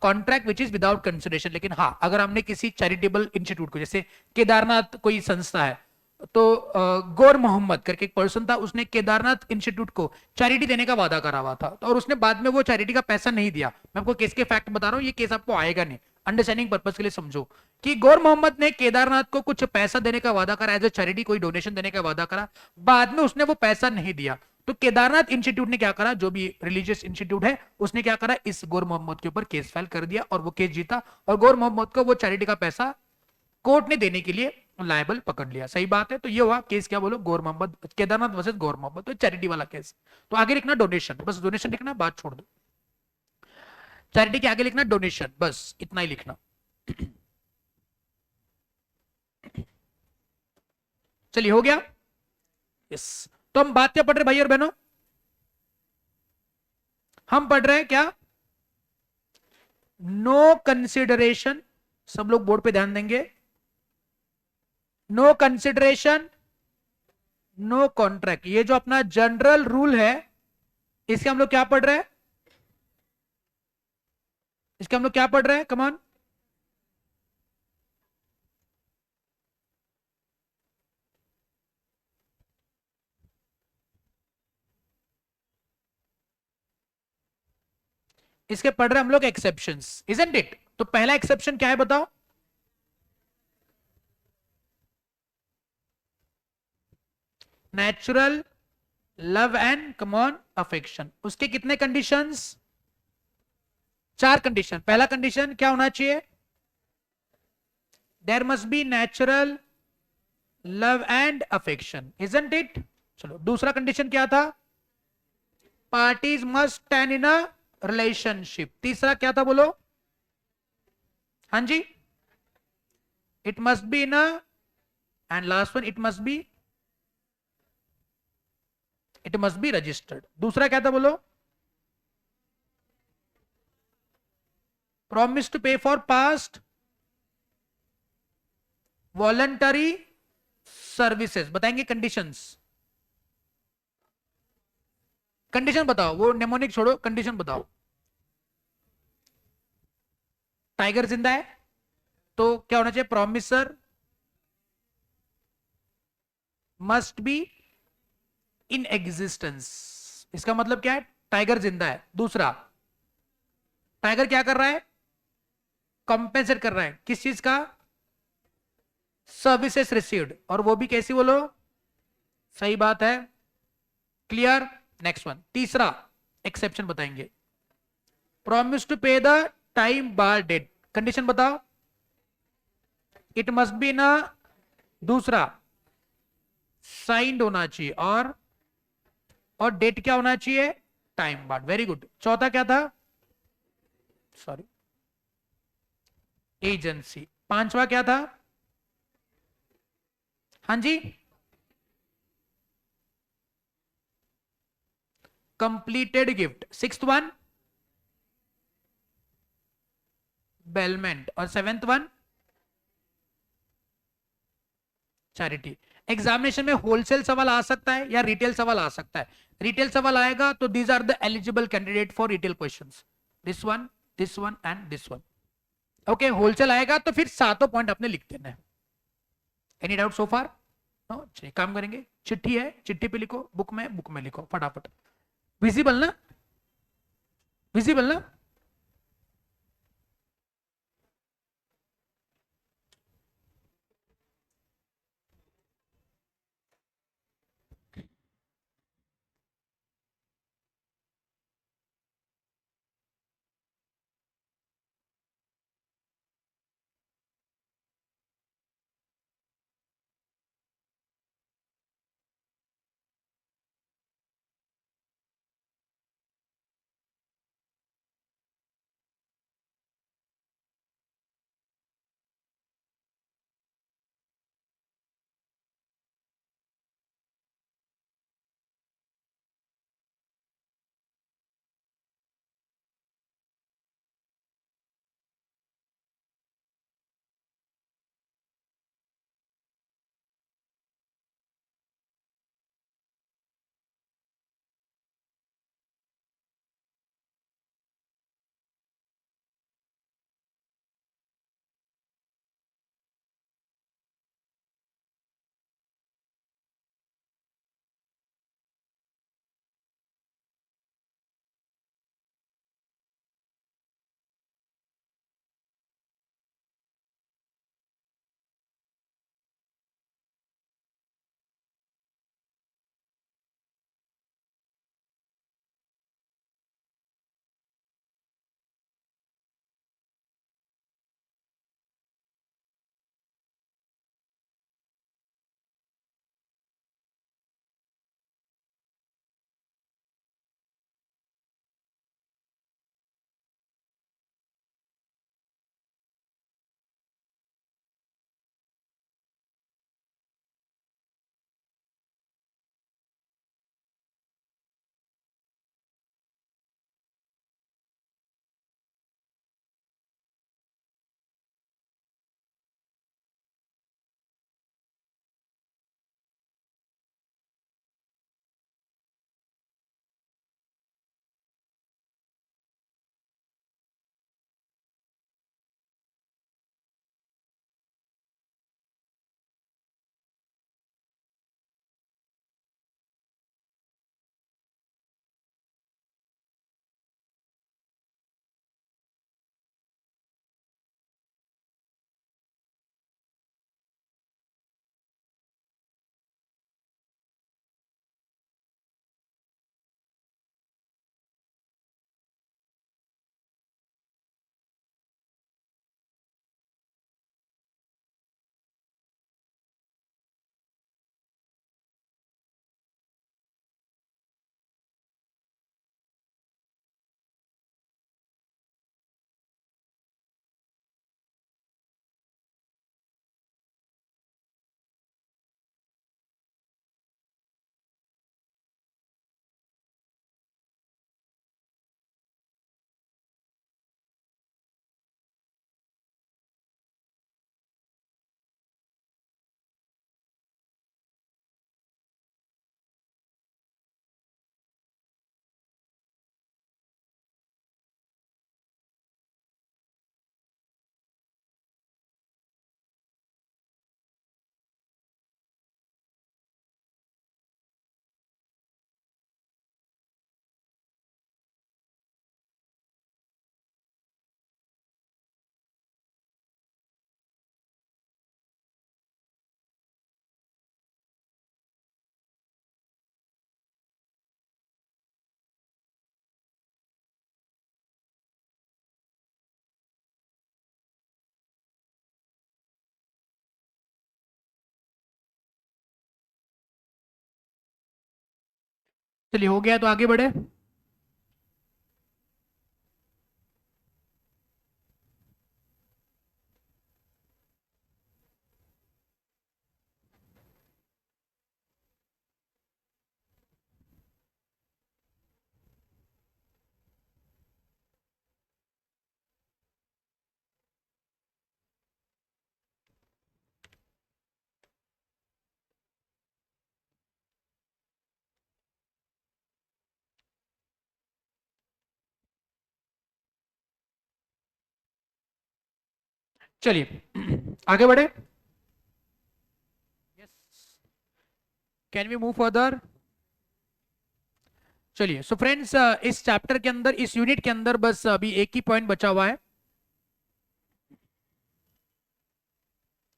Speaker 1: contract which is without consideration. लेकिन हाँ, अगर हमने किसी चैरिटेबल इंस्टीट्यूट को, जैसे केदारनाथ कोई संस्था है, तो गौर मोहम्मद करके एक पर्सन था, उसने केदारनाथ इंस्टीट्यूट को चैरिटी देने का वादा करा हुआ था, तो और उसने बाद में वो चैरिटी का पैसा नहीं दिया. मैं आपको केस के फैक्ट बता रहा हूँ, ये केस आपको आएगा नहीं, अंडरस्टैंडिंग पर्पज के लिए समझो कि गौर मोहम्मद ने केदारनाथ को कुछ पैसा देने का वादा करा, एज ए चैरिटी कोई डोनेशन देने का वादा करा, बाद में उसने वो पैसा नहीं दिया. तो केदारनाथ इंस्टीट्यूट ने क्या करा, जो भी रिलीजियस इंस्टीट्यूट है, उसने क्या करा, इस गौर मोहम्मद के ऊपर केस फाइल कर दिया और वो केस जीता और गौर मोहम्मद को वो चैरिटी का पैसा कोर्ट ने देने के लिए लायबल पकड़ लिया. सही बात है. तो ये हुआ केस, क्या बोलो, गौर मोहम्मद, केदारनाथ वर्सेस गौर मोहम्मद. तो चैरिटी वाला केस. तो आगे लिखना डोनेशन, बस डोनेशन लिखना, बात छोड़ दो. चैरिटी के आगे लिखना डोनेशन, बस इतना ही लिखना. चलिए, हो गया. यस. तो हम बात क्या पढ़ रहे भाई और बहनों? हम पढ़ रहे हैं क्या, नो कंसिडरेशन. सब लोग बोर्ड पे ध्यान देंगे. No consideration, no contract. ये जो अपना जनरल रूल है, इसके हम लोग क्या पढ़ रहे हैं, इसके हम लोग क्या पढ़ रहे हैं, कमान. इसके पढ़ रहे हैं हम लोग एक्सेप्शंस, इजंट इट. तो पहला एक्सेप्शन क्या है बताओ, natural love and come on affection. उसके कितने कंडीशंस, 4 कंडीशन. पहला कंडीशन क्या होना चाहिए, there must be natural love and affection, isn't it. चलो, दूसरा कंडीशन क्या था, parties must stand in a relationship. तीसरा क्या था बोलो, हाँ जी, it must be in a, and last one, it must be registered. दूसरा क्या था बोलो, promise to pay for past voluntary services. बताएंगे कंडीशंस, कंडीशन बताओ, वो नेमोनिक छोड़ो, कंडीशन बताओ. टाइगर जिंदा है तो क्या होना चाहिए, promiser must be in existence. इसका मतलब क्या है, टाइगर जिंदा है. दूसरा, टाइगर क्या कर रहा है, कॉम्पेंसेट कर रहा है, किस चीज का, सर्विसेज रिसीव्ड, और वो भी कैसी बोलो, सही बात है, क्लियर. नेक्स्ट वन, तीसरा एक्सेप्शन बताएंगे, promise to pay the time bar debt. Condition बताओ, इट मस्ट बी ना, दूसरा साइंड होना चाहिए, और डेट क्या होना चाहिए, टाइम बार. Very good. चौथा क्या था, सॉरी, एजेंसी. पांचवा क्या था, हाँ जी, completed gift. Sixth one, bailment. और सेवेंथ वन, चैरिटी. एग्जामिनेशन में होलसेल सवाल आ सकता है या रिटेल सवाल आ सकता है. रिटेल सवाल आएगा तो these are the eligible candidate for retail questions, this one and this one. Okay, wholesale आएगा तो फिर सातों पॉइंट आपने लिख देना है. Any doubt so far? No. चलिए काम करेंगे, चिट्ठी है, चिट्ठी पे लिखो, बुक में लिखो फटाफट. विजिबल ना, विजिबल ना। चलिए हो गया तो आगे बढ़े। चलिए आगे बढ़े। Can we move further? चलिए सो फ्रेंड्स, इस चैप्टर के अंदर, इस यूनिट के अंदर बस अभी एक ही पॉइंट बचा हुआ है,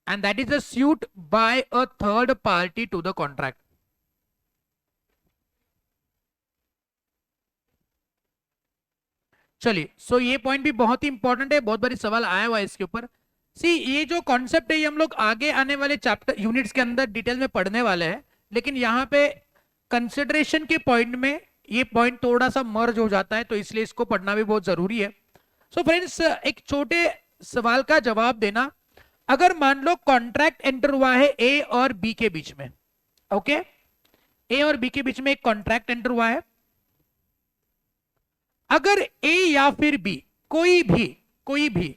Speaker 1: and that is a suit by a third party to the contract. चलिए सो ये पॉइंट भी बहुत ही इंपॉर्टेंट है, बहुत बारी सवाल आया हुआ है इसके ऊपर। सी ये जो कॉन्सेप्ट है ये हम लोग आगे आने वाले चैप्टर यूनिट्स के अंदर डिटेल में पढ़ने वाले हैं, लेकिन यहाँ पे कंसिडरेशन के पॉइंट में ये पॉइंट थोड़ा सा मर्ज हो जाता है, तो इसलिए इसको पढ़ना भी बहुत जरूरी है। सो फ्रेंड्स, एक छोटे सवाल का जवाब देना। अगर मान लो कॉन्ट्रैक्ट एंटर हुआ है ए और बी के बीच में, ओके, ए और बी के बीच में एक कॉन्ट्रैक्ट एंटर हुआ है। अगर ए या फिर बी कोई भी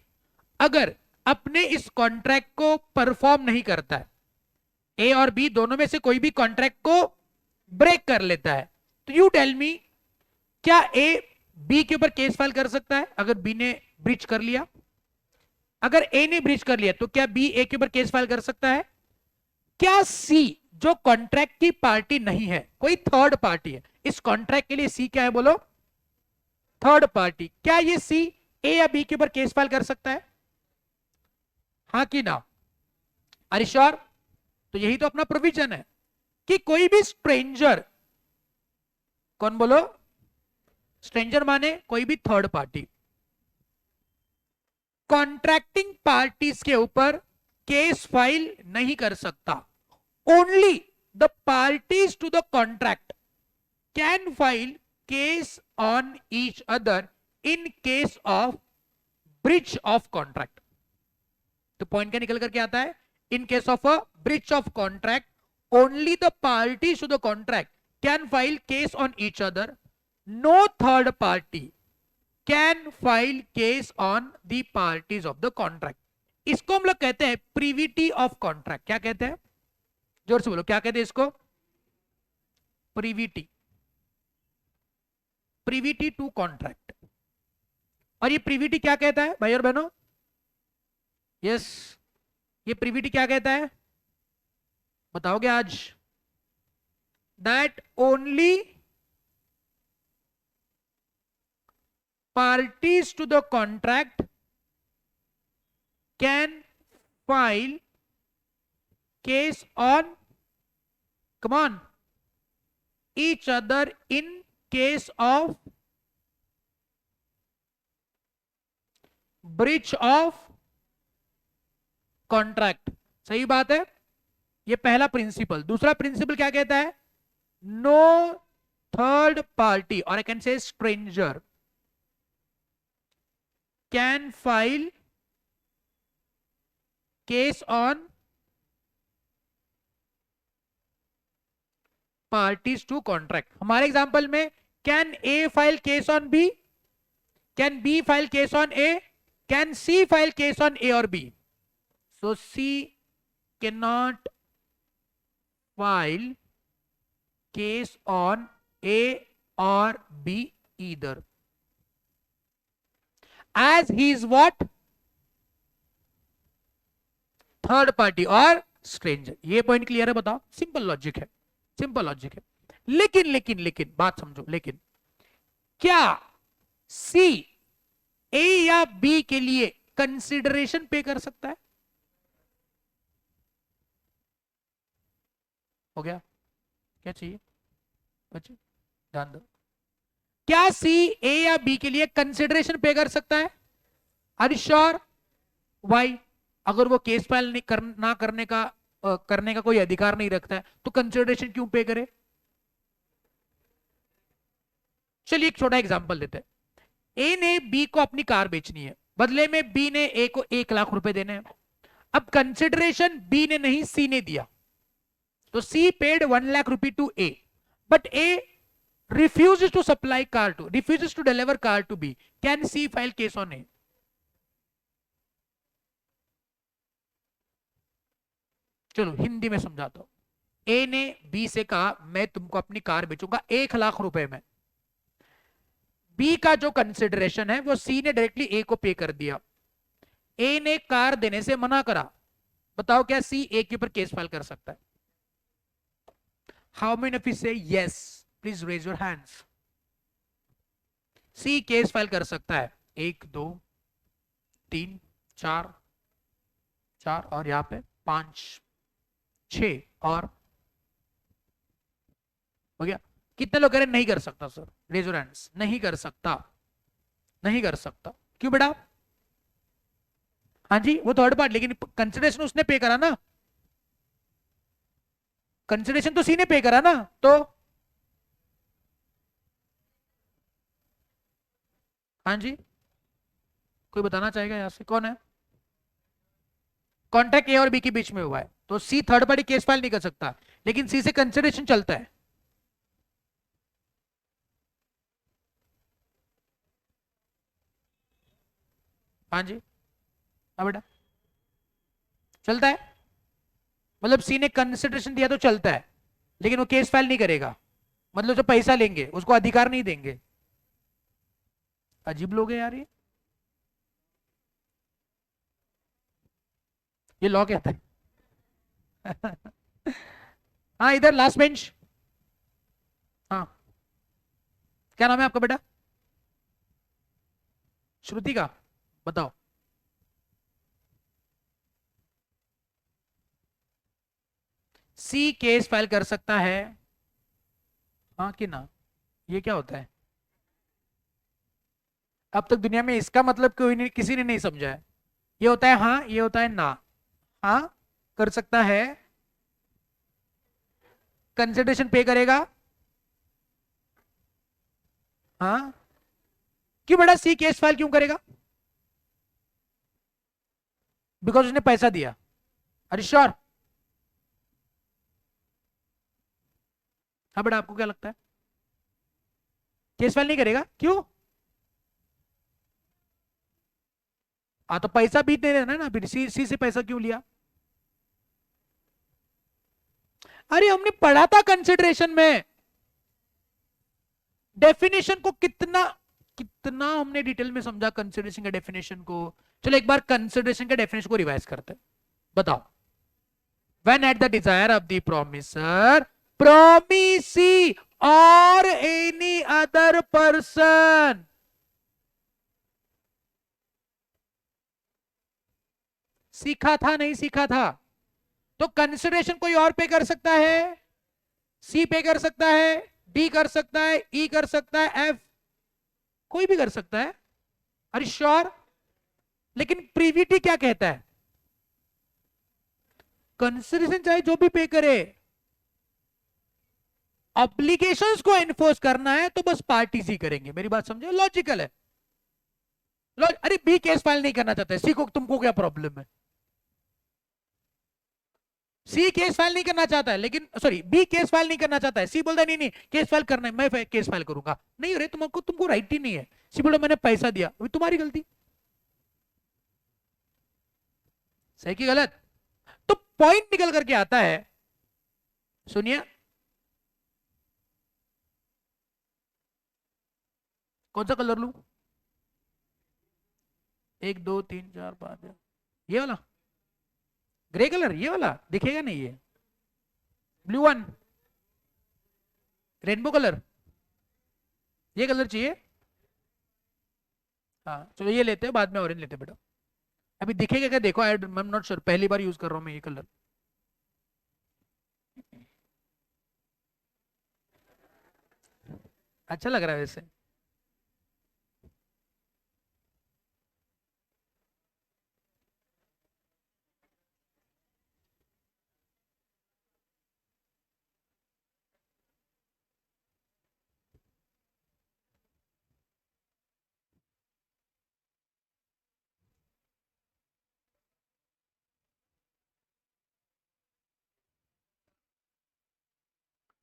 Speaker 1: अगर अपने इस कॉन्ट्रैक्ट को परफॉर्म नहीं करता है, ए और बी दोनों में से कोई भी कॉन्ट्रैक्ट को ब्रेक कर लेता है, तो यू टेल मी, क्या ए बी के ऊपर केस फाइल कर सकता है अगर बी ने ब्रीच कर लिया? अगर ए ने ब्रीच कर लिया तो क्या बी ए के ऊपर केस फाइल कर सकता है? क्या सी जो कॉन्ट्रैक्ट की पार्टी नहीं है, कोई थर्ड पार्टी है, इस कॉन्ट्रैक्ट के लिए सी क्या है बोलो? Third party. क्या ये सी ए या बी के ऊपर केस फाइल कर सकता है? हाँ कि ना? अरे श्योर? तो यही तो अपना प्रोविजन है कि कोई भी स्ट्रेंजर, कौन बोलो? स्ट्रेंजर माने कोई भी थर्ड पार्टी, कॉन्ट्रैक्टिंग पार्टीज के ऊपर केस फाइल नहीं कर सकता। Only the parties to the contract can file case on each other in case of breach of contract. तो पॉइंट क्या निकल करके आता है? In case of a breach of contract, only the parties to the contract can file case on each other, no third party can file case on the parties of the contract. इसको हम लोग कहते हैं privity of contract. क्या कहते हैं? जोर से बोलो, क्या कहते हैं इसको? Privity, privity to contract. और ये प्रीविटी क्या कहता है भाई और बहनों? यस, ये प्रीविटी क्या कहता है बताओगे आज? That only parties to the contract can file case on, come on, each other in case of breach of contract। सही बात है, ये पहला प्रिंसिपल। दूसरा प्रिंसिपल क्या कहता है? नो थर्ड पार्टी, और I can say stranger, can file case on parties to contract। हमारे एग्जांपल में can A file case on B, can B file case on A, can C file case on A or B? So C cannot file case on A or B either, as he is what? Third party और stranger. ये point clear है? बताओ, simple logic है, simple logic है। लेकिन लेकिन लेकिन बात समझो, लेकिन क्या सी ए या बी के लिए कंसिडरेशन पे कर सकता है? हो गया? क्या चाहिए बच्चे? ध्यान दो। क्या सी ए या बी के लिए कंसिडरेशन पे कर सकता है? Are you sure? वाई? अगर वो केस फाइल ना करने का कोई अधिकार नहीं रखता है तो कंसिडरेशन क्यों पे करे? चलिए एक छोटा एग्जांपल देते हैं। ए ने बी को अपनी कार बेचनी है, बदले में बी ने ए को 1 लाख रुपए देने हैं। अब कंसिडरेशन बी ने नहीं, सी ने दिया, तो सी पेड 1 लाख रुपए to A, but A refuses to supply car to, refuses to deliver car to B. Can C file case on A? चलो हिंदी में समझाता हूं। ए ने बी से कहा मैं तुमको अपनी कार बेचूंगा 1 लाख रुपए में। बी का जो कंसिडरेशन है वो सी ने डायरेक्टली ए को पे कर दिया। ए ने कार देने से मना करा। बताओ क्या सी ए के ऊपर केस फाइल कर सकता है? How many of you say yes? Please raise your hands. C case file कर सकता है 1 2 3 4 4 और यहाँ पे 5 6 और हो गया। कितने लोग कह रहे नहीं कर सकता सर? Raise your hands. नहीं कर सकता, नहीं कर सकता। क्यों बेटा? हाँ जी, वो थर्ड पार्ट, लेकिन कंसिडरेशन उसने पे करा ना, कंसिडरेशन तो सी ने पे करा ना, तो हाँ जी, कोई बताना चाहेगा यहां से कौन है? कॉन्ट्रैक्ट ए और बी के बीच में हुआ है, तो सी थर्ड पार्टी केस फाइल नहीं कर सकता, लेकिन सी से कंसिडरेशन चलता है। हाँ जी, हाँ बेटा, चलता है। मतलब सी ने कंसिडरेशन दिया तो चलता है, लेकिन वो केस फाइल नहीं करेगा। मतलब जो पैसा लेंगे उसको अधिकार नहीं देंगे। अजीब लोग हैं यार ये लॉ कहता है। हाँ, इधर लास्ट बेंच। हाँ, क्या नाम है आपका बेटा? श्रुति का, बताओ। सी केस फाइल कर सकता है, हाँ कि ना? ये क्या होता है? अब तक दुनिया में इसका मतलब कोई नहीं, किसी ने नहीं समझा है। ये होता है हाँ, ये होता है ना। हाँ, कर सकता है, कंसिडरेशन पे करेगा। हाँ, क्यों बेटा सी केस फाइल क्यों करेगा? बिकॉज उसने पैसा दिया। अरे श्योर? हाँ बेटा, आपको क्या लगता है? केस फाइल नहीं करेगा, क्यों? हाँ, तो पैसा भी दे देना है ना, फिर सी से पैसा क्यों लिया? अरे हमने पढ़ा था कंसिडरेशन में, डेफिनेशन को कितना कितना हमने डिटेल में समझा कंसिडरेशन के डेफिनेशन को। चलो एक बार कंसिडरेशन के डेफिनेशन को रिवाइज करते हैं। बताओ। When at the desire of the promiser, promisee or any other person, सीखा था नहीं सीखा था? तो कंसिडरेशन कोई और पे कर सकता है, सी पे कर सकता है, डी कर सकता है, ई कर सकता है, एफ, कोई भी कर सकता है। अरे श्योर? लेकिन प्रीवीटी क्या कहता है? कंसिडरेशन चाहे जो भी पे करे, ऑब्लिगेशंस को एनफोर्स करना है तो बस पार्टीज ही करेंगे। मेरी बात समझो, लॉजिकल है। अरे बी केस फाइल नहीं करना चाहता है, सी को तुमको क्या प्रॉब्लम है? सी केस फाइल नहीं करना चाहता है, लेकिन सॉरी बी केस फाइल नहीं करना चाहता है, सी बोलता है नहीं नहीं केस फाइल करना है, मैं केस फाइल करूंगा। नहीं अरे तुमको तुमको राइट ही नहीं है। सी बोला मैंने पैसा दिया, तुम्हारी गलती। सही की गलत? तो पॉइंट निकल करके आता है, सुनिए, कौन सा कलर लू? 1 2 3 4 5, ये वाला ग्रे कलर, ये वाला दिखेगा नहीं, ये ब्लू वन, रेनबो कलर, ये कलर चाहिए। हाँ चलो ये लेते हैं, बाद में ऑरेंज लेते हैं बेटा। अभी दिखेगा क्या देखो, आई एम नॉट श्योर, पहली बार यूज कर रहा हूँ मैं ये कलर। अच्छा लग रहा है वैसे।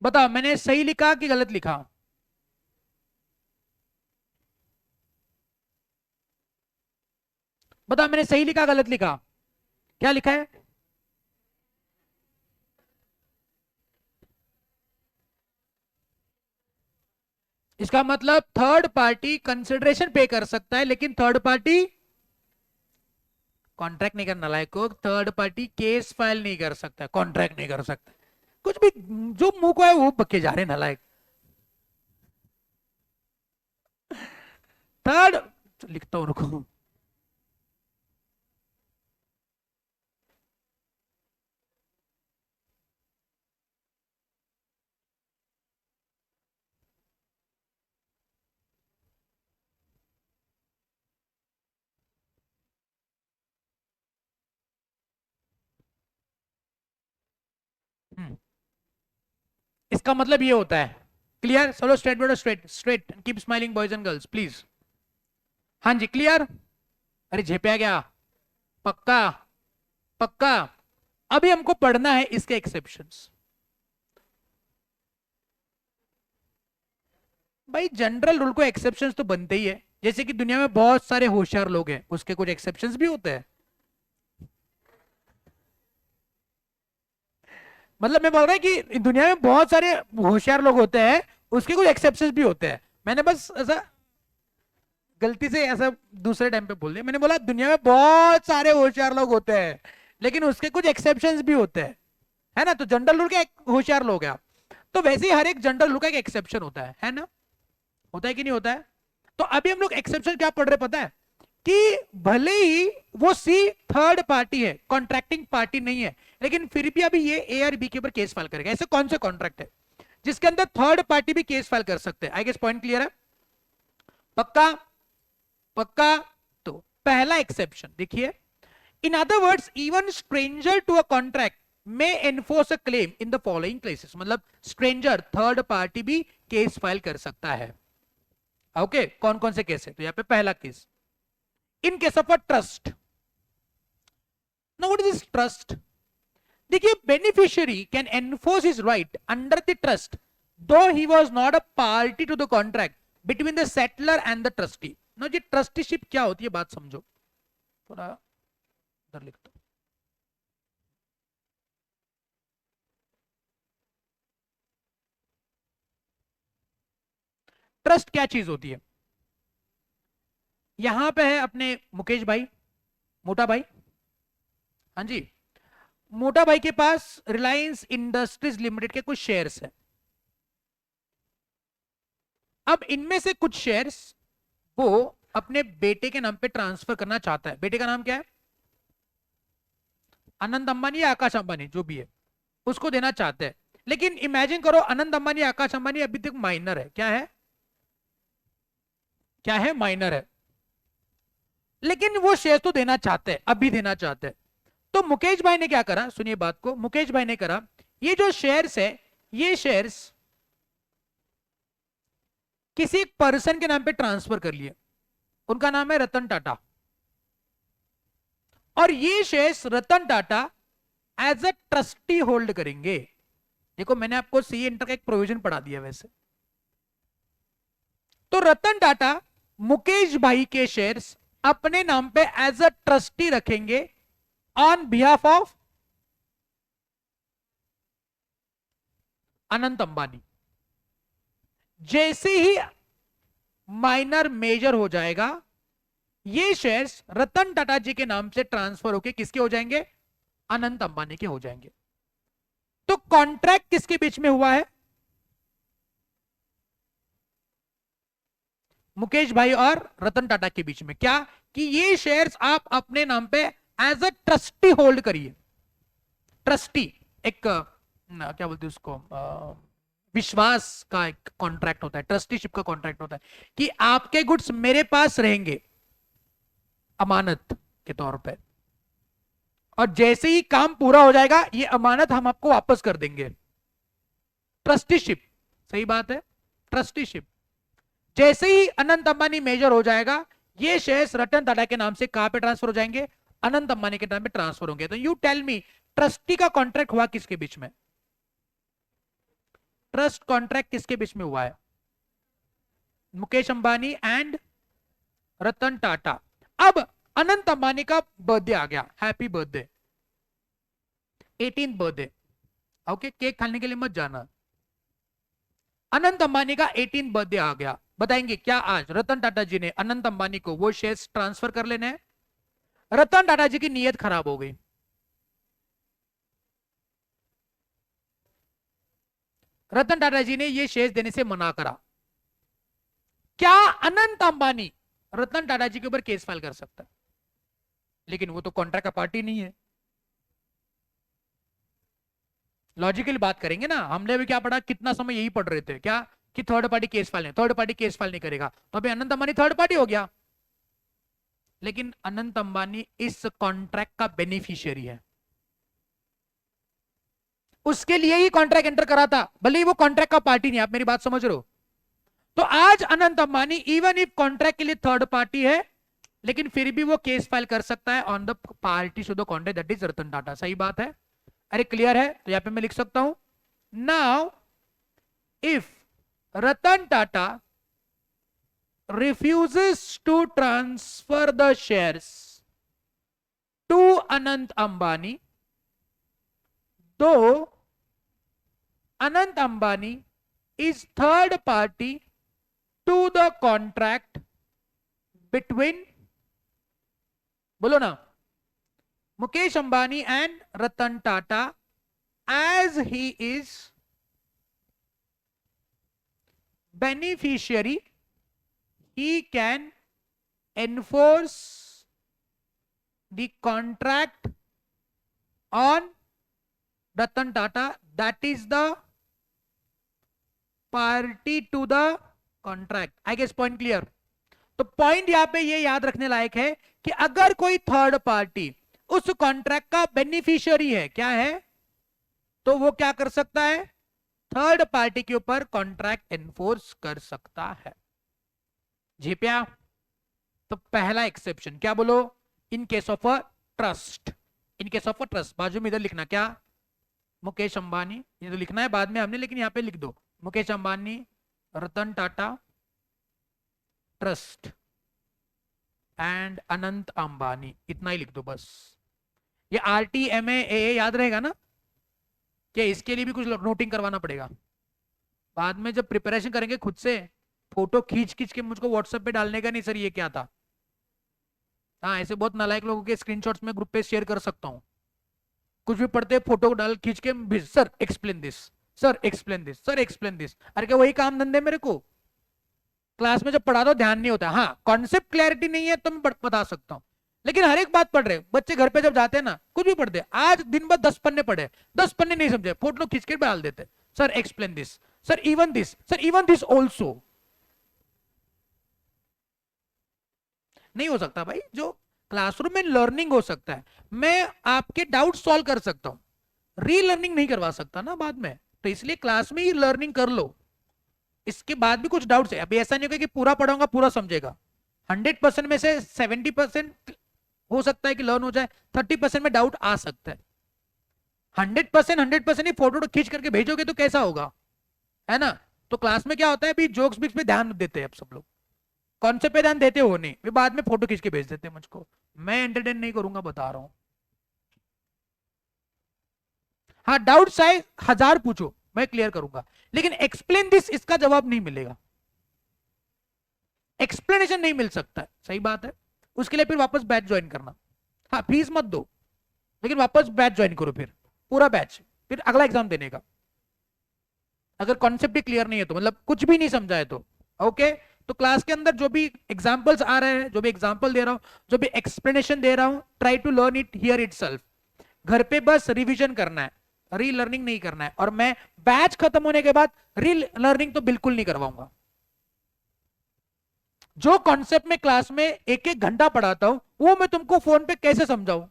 Speaker 1: बताओ मैंने सही लिखा कि गलत लिखा? बताओ मैंने सही लिखा गलत लिखा? क्या लिखा है? इसका मतलब थर्ड पार्टी कंसिडरेशन पे कर सकता है, लेकिन थर्ड पार्टी कॉन्ट्रैक्ट नहीं करना, लायक को थर्ड पार्टी केस फाइल नहीं कर सकता, कॉन्ट्रैक्ट नहीं कर सकता। कुछ भी जो मुंह को है वो बक्के जा रहे हैं नालायक। थर्ड, लिखता हूं रुको। हम्म, इसका मतलब ये होता है, क्लियर? चलो स्ट्रेट बेटो, straight straight, keep smiling boys and girls please. हाँ जी क्लियर। अरे झेपे गया, पक्का? पक्का। अभी हमको पढ़ना है इसके एक्सेप्शंस। भाई जनरल रूल को एक्सेप्शंस तो बनते ही है, जैसे कि दुनिया में बहुत सारे होशियार लोग हैं, उसके कुछ एक्सेप्शंस भी होते हैं। मतलब मैं बोल रहा हूँ कि दुनिया में बहुत सारे होशियार लोग होते हैं, उसके कुछ एक्सेप्शंस भी होते हैं। मैंने बस ऐसा गलती से ऐसा दूसरे टाइम पे बोल दिया, मैंने बोला दुनिया में बहुत सारे होशियार लोग होते हैं, लेकिन उसके कुछ एक्सेप्शंस भी होते हैं, है ना? तो जनरल रूल के होशियार लोग हैं, तो वैसे ही हर एक जनरल रूल का एक एक्सेप्शन होता है ना? होता है कि नहीं होता है? तो अभी हम लोग एक्सेप्शन क्या पढ़ रहे पता है? कि भले ही वो सी थर्ड पार्टी है, कॉन्ट्रैक्टिंग पार्टी नहीं है, लेकिन फिर भी अभी ये ए और बी के ऊपर केस फाइल करेगा। ऐसे कौन से कॉन्ट्रैक्ट है जिसके अंदर थर्ड पार्टी भी केस फाइल कर सकते हैं? आई गेस पॉइंट क्लियर है? पक्का? पक्का। तो पहला एक्सेप्शन देखिए, in other words even stranger to a contract may enforce a claim in the following cases. मतलब स्ट्रेंजर, थर्ड पार्टी भी केस फाइल कर सकता है। ओके, कौन कौन से केस है? तो यहां पे पहला case, in case of a trust. Now what is this trust? देखिए, beneficiary can enforce his right under the trust though he was not a party to the contract between the settlor and the trustee. No जी, trusteeship क्या होती है बात समझो थोड़ा, इधर लिख दो। ट्रस्ट क्या चीज होती है? यहां पे है अपने मुकेश भाई, मोटा भाई, हाँ जी, मोटा भाई के पास रिलायंस इंडस्ट्रीज लिमिटेड के कुछ शेयर्स है। अब इनमें से कुछ शेयर्स वो अपने बेटे के नाम पे ट्रांसफर करना चाहता है। बेटे का नाम क्या है? अनंत अंबानी या आकाश अंबानी, जो भी है, उसको देना चाहते हैं। लेकिन इमेजिन करो, अनंत अंबानी आकाश अंबानी अभी तक माइनर है। क्या है? क्या है? माइनर है। लेकिन वो शेयर तो देना चाहते हैं, अभी देना चाहते हैं। तो मुकेश भाई ने क्या करा, सुनिए बात को, मुकेश भाई ने करा, ये जो शेयर्स है, ये शेयर्स किसी एक पर्सन के नाम पे ट्रांसफर कर लिए। उनका नाम है रतन टाटा। और ये shares Ratan Tata as a trustee hold करेंगे। देखो, मैंने आपको सी इंटर का एक प्रोविजन पढ़ा दिया वैसे। तो रतन टाटा मुकेश भाई के शेयर्स अपने नाम पे एज अ ट्रस्टी रखेंगे on behalf of Anant Ambani. जैसे ही माइनर मेजर हो जाएगा, ये शेयर्स रतन टाटा जी के नाम से ट्रांसफर होके किसके हो जाएंगे? अनंत अंबानी के हो जाएंगे। तो कॉन्ट्रैक्ट किसके बीच में हुआ है? मुकेश भाई और रतन टाटा के बीच में। क्या? कि ये शेयर्स आप अपने नाम पे एज अ ट्रस्टी होल्ड करिए। ट्रस्टी एक क्या बोलते हैं उसको, विश्वास का एक कॉन्ट्रैक्ट होता है, ट्रस्टीशिप का कॉन्ट्रैक्ट होता है कि आपके गुड्स मेरे पास रहेंगे अमानत के तौर पे, और जैसे ही काम पूरा हो जाएगा ये अमानत हम आपको वापस कर देंगे। ट्रस्टीशिप, सही बात है, ट्रस्टीशिप। जैसे ही अनंत अंबानी मेजर हो जाएगा, ये शेयर्स रतन टाटा के नाम से कहां पे ट्रांसफर हो जाएंगे? अनंत अंबानी के नाम पे ट्रांसफर होंगे। तो यू टेल मी, ट्रस्टी का कॉन्ट्रैक्ट हुआ किसके बीच में? ट्रस्ट कॉन्ट्रैक्ट किसके बीच में हुआ है? मुकेश अंबानी एंड रतन टाटा। अब अनंत अंबानी का बर्थडे आ गया, happy birthday, 18th birthday. Okay, cake खाने के लिए मत जाना। अनंत अंबानी का 18th बर्थडे आ गया। बताएंगे क्या आज रतन टाटा जी ने अनंत अंबानी को वो शेयर्स ट्रांसफर कर लेने हैं? रतन टाटा जी की नीयत खराब हो गई। रतन टाटा जी ने ये शेयर्स देने से मना करा। क्या अनंत अंबानी रतन टाटा जी के ऊपर केस फाइल कर सकता है, लेकिन वो तो कॉन्ट्रैक्ट का पार्टी नहीं है। लॉजिकली बात करेंगे ना, हमने भी क्या पढ़ा, कितना समय यही पढ़ रहे थे क्या, कि थर्ड पार्टी केस फाइल नहीं, थर्ड पार्टी केस फाइल नहीं करेगा, तो अभी अनंत अंबानी थर्ड पार्टी हो गया। लेकिन अनंत अंबानी इस कॉन्ट्रैक्ट का बेनिफिशियरी है, उसके लिए ही कॉन्ट्रैक्ट एंटर करा था, भले ही वो कॉन्ट्रैक्ट का पार्टी नहीं। आप मेरी बात समझ रहे हो? तो आज Anant Ambani even if contract के लिए थर्ड पार्टी है, लेकिन फिर भी वो केस फाइल कर सकता है on the party to the contract, that is Ratan Tata. सही बात है? अरे क्लियर है? तो यहां पे मैं लिख सकता हूं, now if Ratan Tata refuses to transfer the shares to Anant Ambani, though Anant Ambani is third party to the contract between, बोलो ना, Mukesh Ambani and Ratan Tata, as he is beneficiary, he can enforce the contract on Ratan Tata, that is the party to the contract. I guess point clear? तो point यहां पे ये याद रखने लायक है कि अगर कोई थर्ड पार्टी उस कॉन्ट्रैक्ट का बेनिफिशियरी है, क्या है, तो वो क्या कर सकता है, थर्ड पार्टी के ऊपर कॉन्ट्रैक्ट एनफोर्स कर सकता है। जी प्या? तो पहला एक्सेप्शन क्या, बोलो, इन case of a trust, in case of a trust. बाजू में इधर लिखना क्या, मुकेश अंबानी, ये तो लिखना है बाद में हमने, लेकिन यहां पे लिख दो मुकेश अंबानी रतन टाटा ट्रस्ट एंड अनंत अंबानी, इतना ही लिख दो बस। ये RTMA याद रहेगा ना, क्या इसके लिए भी कुछ नोटिंग करवाना पड़ेगा? बाद में जब प्रिपरेशन करेंगे खुद से फोटो खींच खींच के मुझको व्हाट्सएप पे डालने का नहीं, सर ये क्या था। हाँ, ऐसे बहुत नालायक लोगों के स्क्रीनशॉट्स में ग्रुप पे शेयर कर सकता हूँ, कुछ भी पढ़ते फोटो डाल खींच के, sir explain this, sir explain this, sir explain this. अरे क्या वही काम धंधे मेरे को? क्लास में जब पढ़ा दो ध्यान नहीं होता। हाँ, कॉन्सेप्ट क्लैरिटी नहीं है तो मैं बता सकता हूँ, लेकिन हर एक बात पढ़ रहे बच्चे घर पे जब जाते हैं ना, कुछ भी पढ़ते, आज दिन भर 10 पन्ने पढ़े, 10 पन्ने नहीं समझे, फोटो खींच के डाल देते, sir explain this, sir even this, sir even this also. नहीं हो सकता भाई। जो क्लासरूम में लर्निंग हो सकता है, मैं आपके डाउट सॉल्व कर सकता हूं, रीलर्निंग नहीं करवा सकता ना बाद में, तो इसलिए क्लास में ही लर्निंग कर लो। इसके बाद भी कुछ डाउट्स है, अभी ऐसा नहीं होगा कि पूरा पढ़ाऊंगा पूरा समझेगा। 100% में से 70% हो सकता है कि लर्न हो जाए, 30% में डाउट आ सकता है। 100% ही फोटो खींच करके भेजोगे तो कैसा होगा, है ना? तो क्लास में क्या होता है, अभी जोक्स बिक्स पे ध्यान देते हैं अब सब लोग, कॉन्सेप्ट पे ध्यान देते हो नहीं, वे बाद में फोटो खींच के भेज देते हैं मुझको। मैं एंटरटेन नहीं करूंगा, बता रहा हूं। हाँ, डाउट चाहे 1000 पूछो, मैं क्लियर करूंगा, लेकिन एक्सप्लेन दिस, इसका जवाब नहीं मिलेगा, एक्सप्लेनेशन नहीं मिल सकता है। सही बात है? उसके लिए फिर वापस बैच ज्वाइन करना। हाँ, फीस मत दो, लेकिन वापस बैच ज्वाइन करो, फिर पूरा बैच, फिर अगला एग्जाम देने का। अगर कॉन्सेप्ट ही क्लियर नहीं है तो, मतलब कुछ भी नहीं समझा है तो, ओके। तो क्लास के अंदर जो भी एग्जांपल्स आ रहे हैं, जो भी एग्जांपल दे रहा हूं, जो भी एक्सप्लेनेशन दे रहा हूं, try to learn it here itself. घर पे बस रिवीजन करना है, री लर्निंग नहीं करना है। और मैं बैच खत्म होने के बाद री लर्निंग तो बिल्कुल नहीं करवाऊंगा। जो कॉन्सेप्ट में क्लास में एक एक घंटा पढ़ाता हूं, वो मैं तुमको फोन पे कैसे समझाऊं?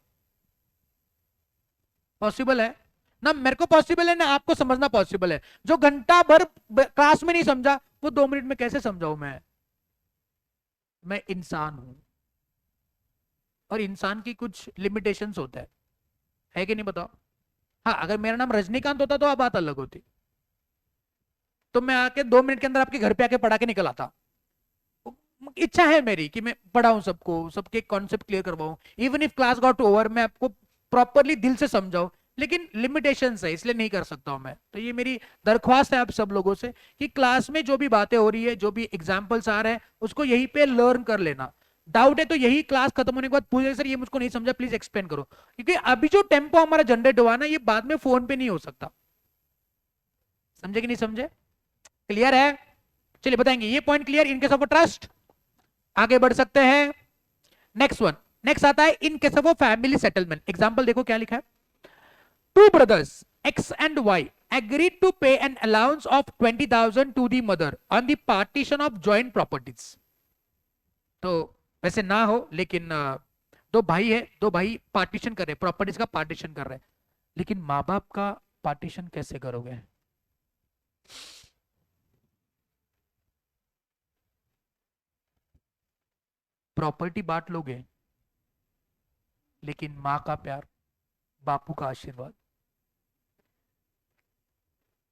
Speaker 1: पॉसिबल है ना? मेरे को पॉसिबल है ना, आपको समझना पॉसिबल है। जो घंटा भर क्लास में नहीं समझा, वो 2 मिनट में कैसे समझाऊं मैं इंसान हूं, और इंसान की कुछ लिमिटेशंस होता है कि नहीं, बताओ? हाँ, अगर मेरा नाम रजनीकांत होता तो बात अलग होती, तो मैं आके 2 मिनट के अंदर आपके घर पे आके पढ़ा के निकल आता। इच्छा है मेरी कि मैं पढ़ाऊं सबको, सबके कॉन्सेप्ट क्लियर करवाऊं, even if class got over, मैं आपको प्रॉपरली दिल से समझाऊं, लेकिन लिमिटेशंस है, इसलिए नहीं कर सकता हूं मैं। तो ये मेरी दरख्वास्त है आप सब लोगों से कि क्लास में जो भी बातें हो रही है, जो भी एग्जाम्पल्स आ रहे हैं, उसको यहीं पे लर्न कर लेना। डाउट है तो यही क्लास खत्म होने के बाद पूछे, सर ये मुझको नहीं समझा, प्लीज एक्सप्लेन करो। क्योंकि अभी जो टेम्पो हमारा जनरेट हुआ ना, ये बाद में फोन पे नहीं हो सकता। समझे कि नहीं समझे? क्लियर है? चलिए बताएंगे ये point clear in case of trust. आगे बढ़ सकते हैं। नेक्स्ट वन, नेक्स्ट आता है in case of family settlement. Example देखो क्या लिखा है। Two brothers X and Y agreed to pay an allowance of 20,000 to the mother on the partition of joint properties। तो वैसे ना हो, लेकिन दो भाई है, दो भाई पार्टीशन कर रहे, प्रॉपर्टीज का पार्टीशन कर रहे हैं, लेकिन माँ बाप का पार्टीशन कैसे करोगे? प्रॉपर्टी बांट लोगे, लेकिन माँ का प्यार, बापू का आशीर्वाद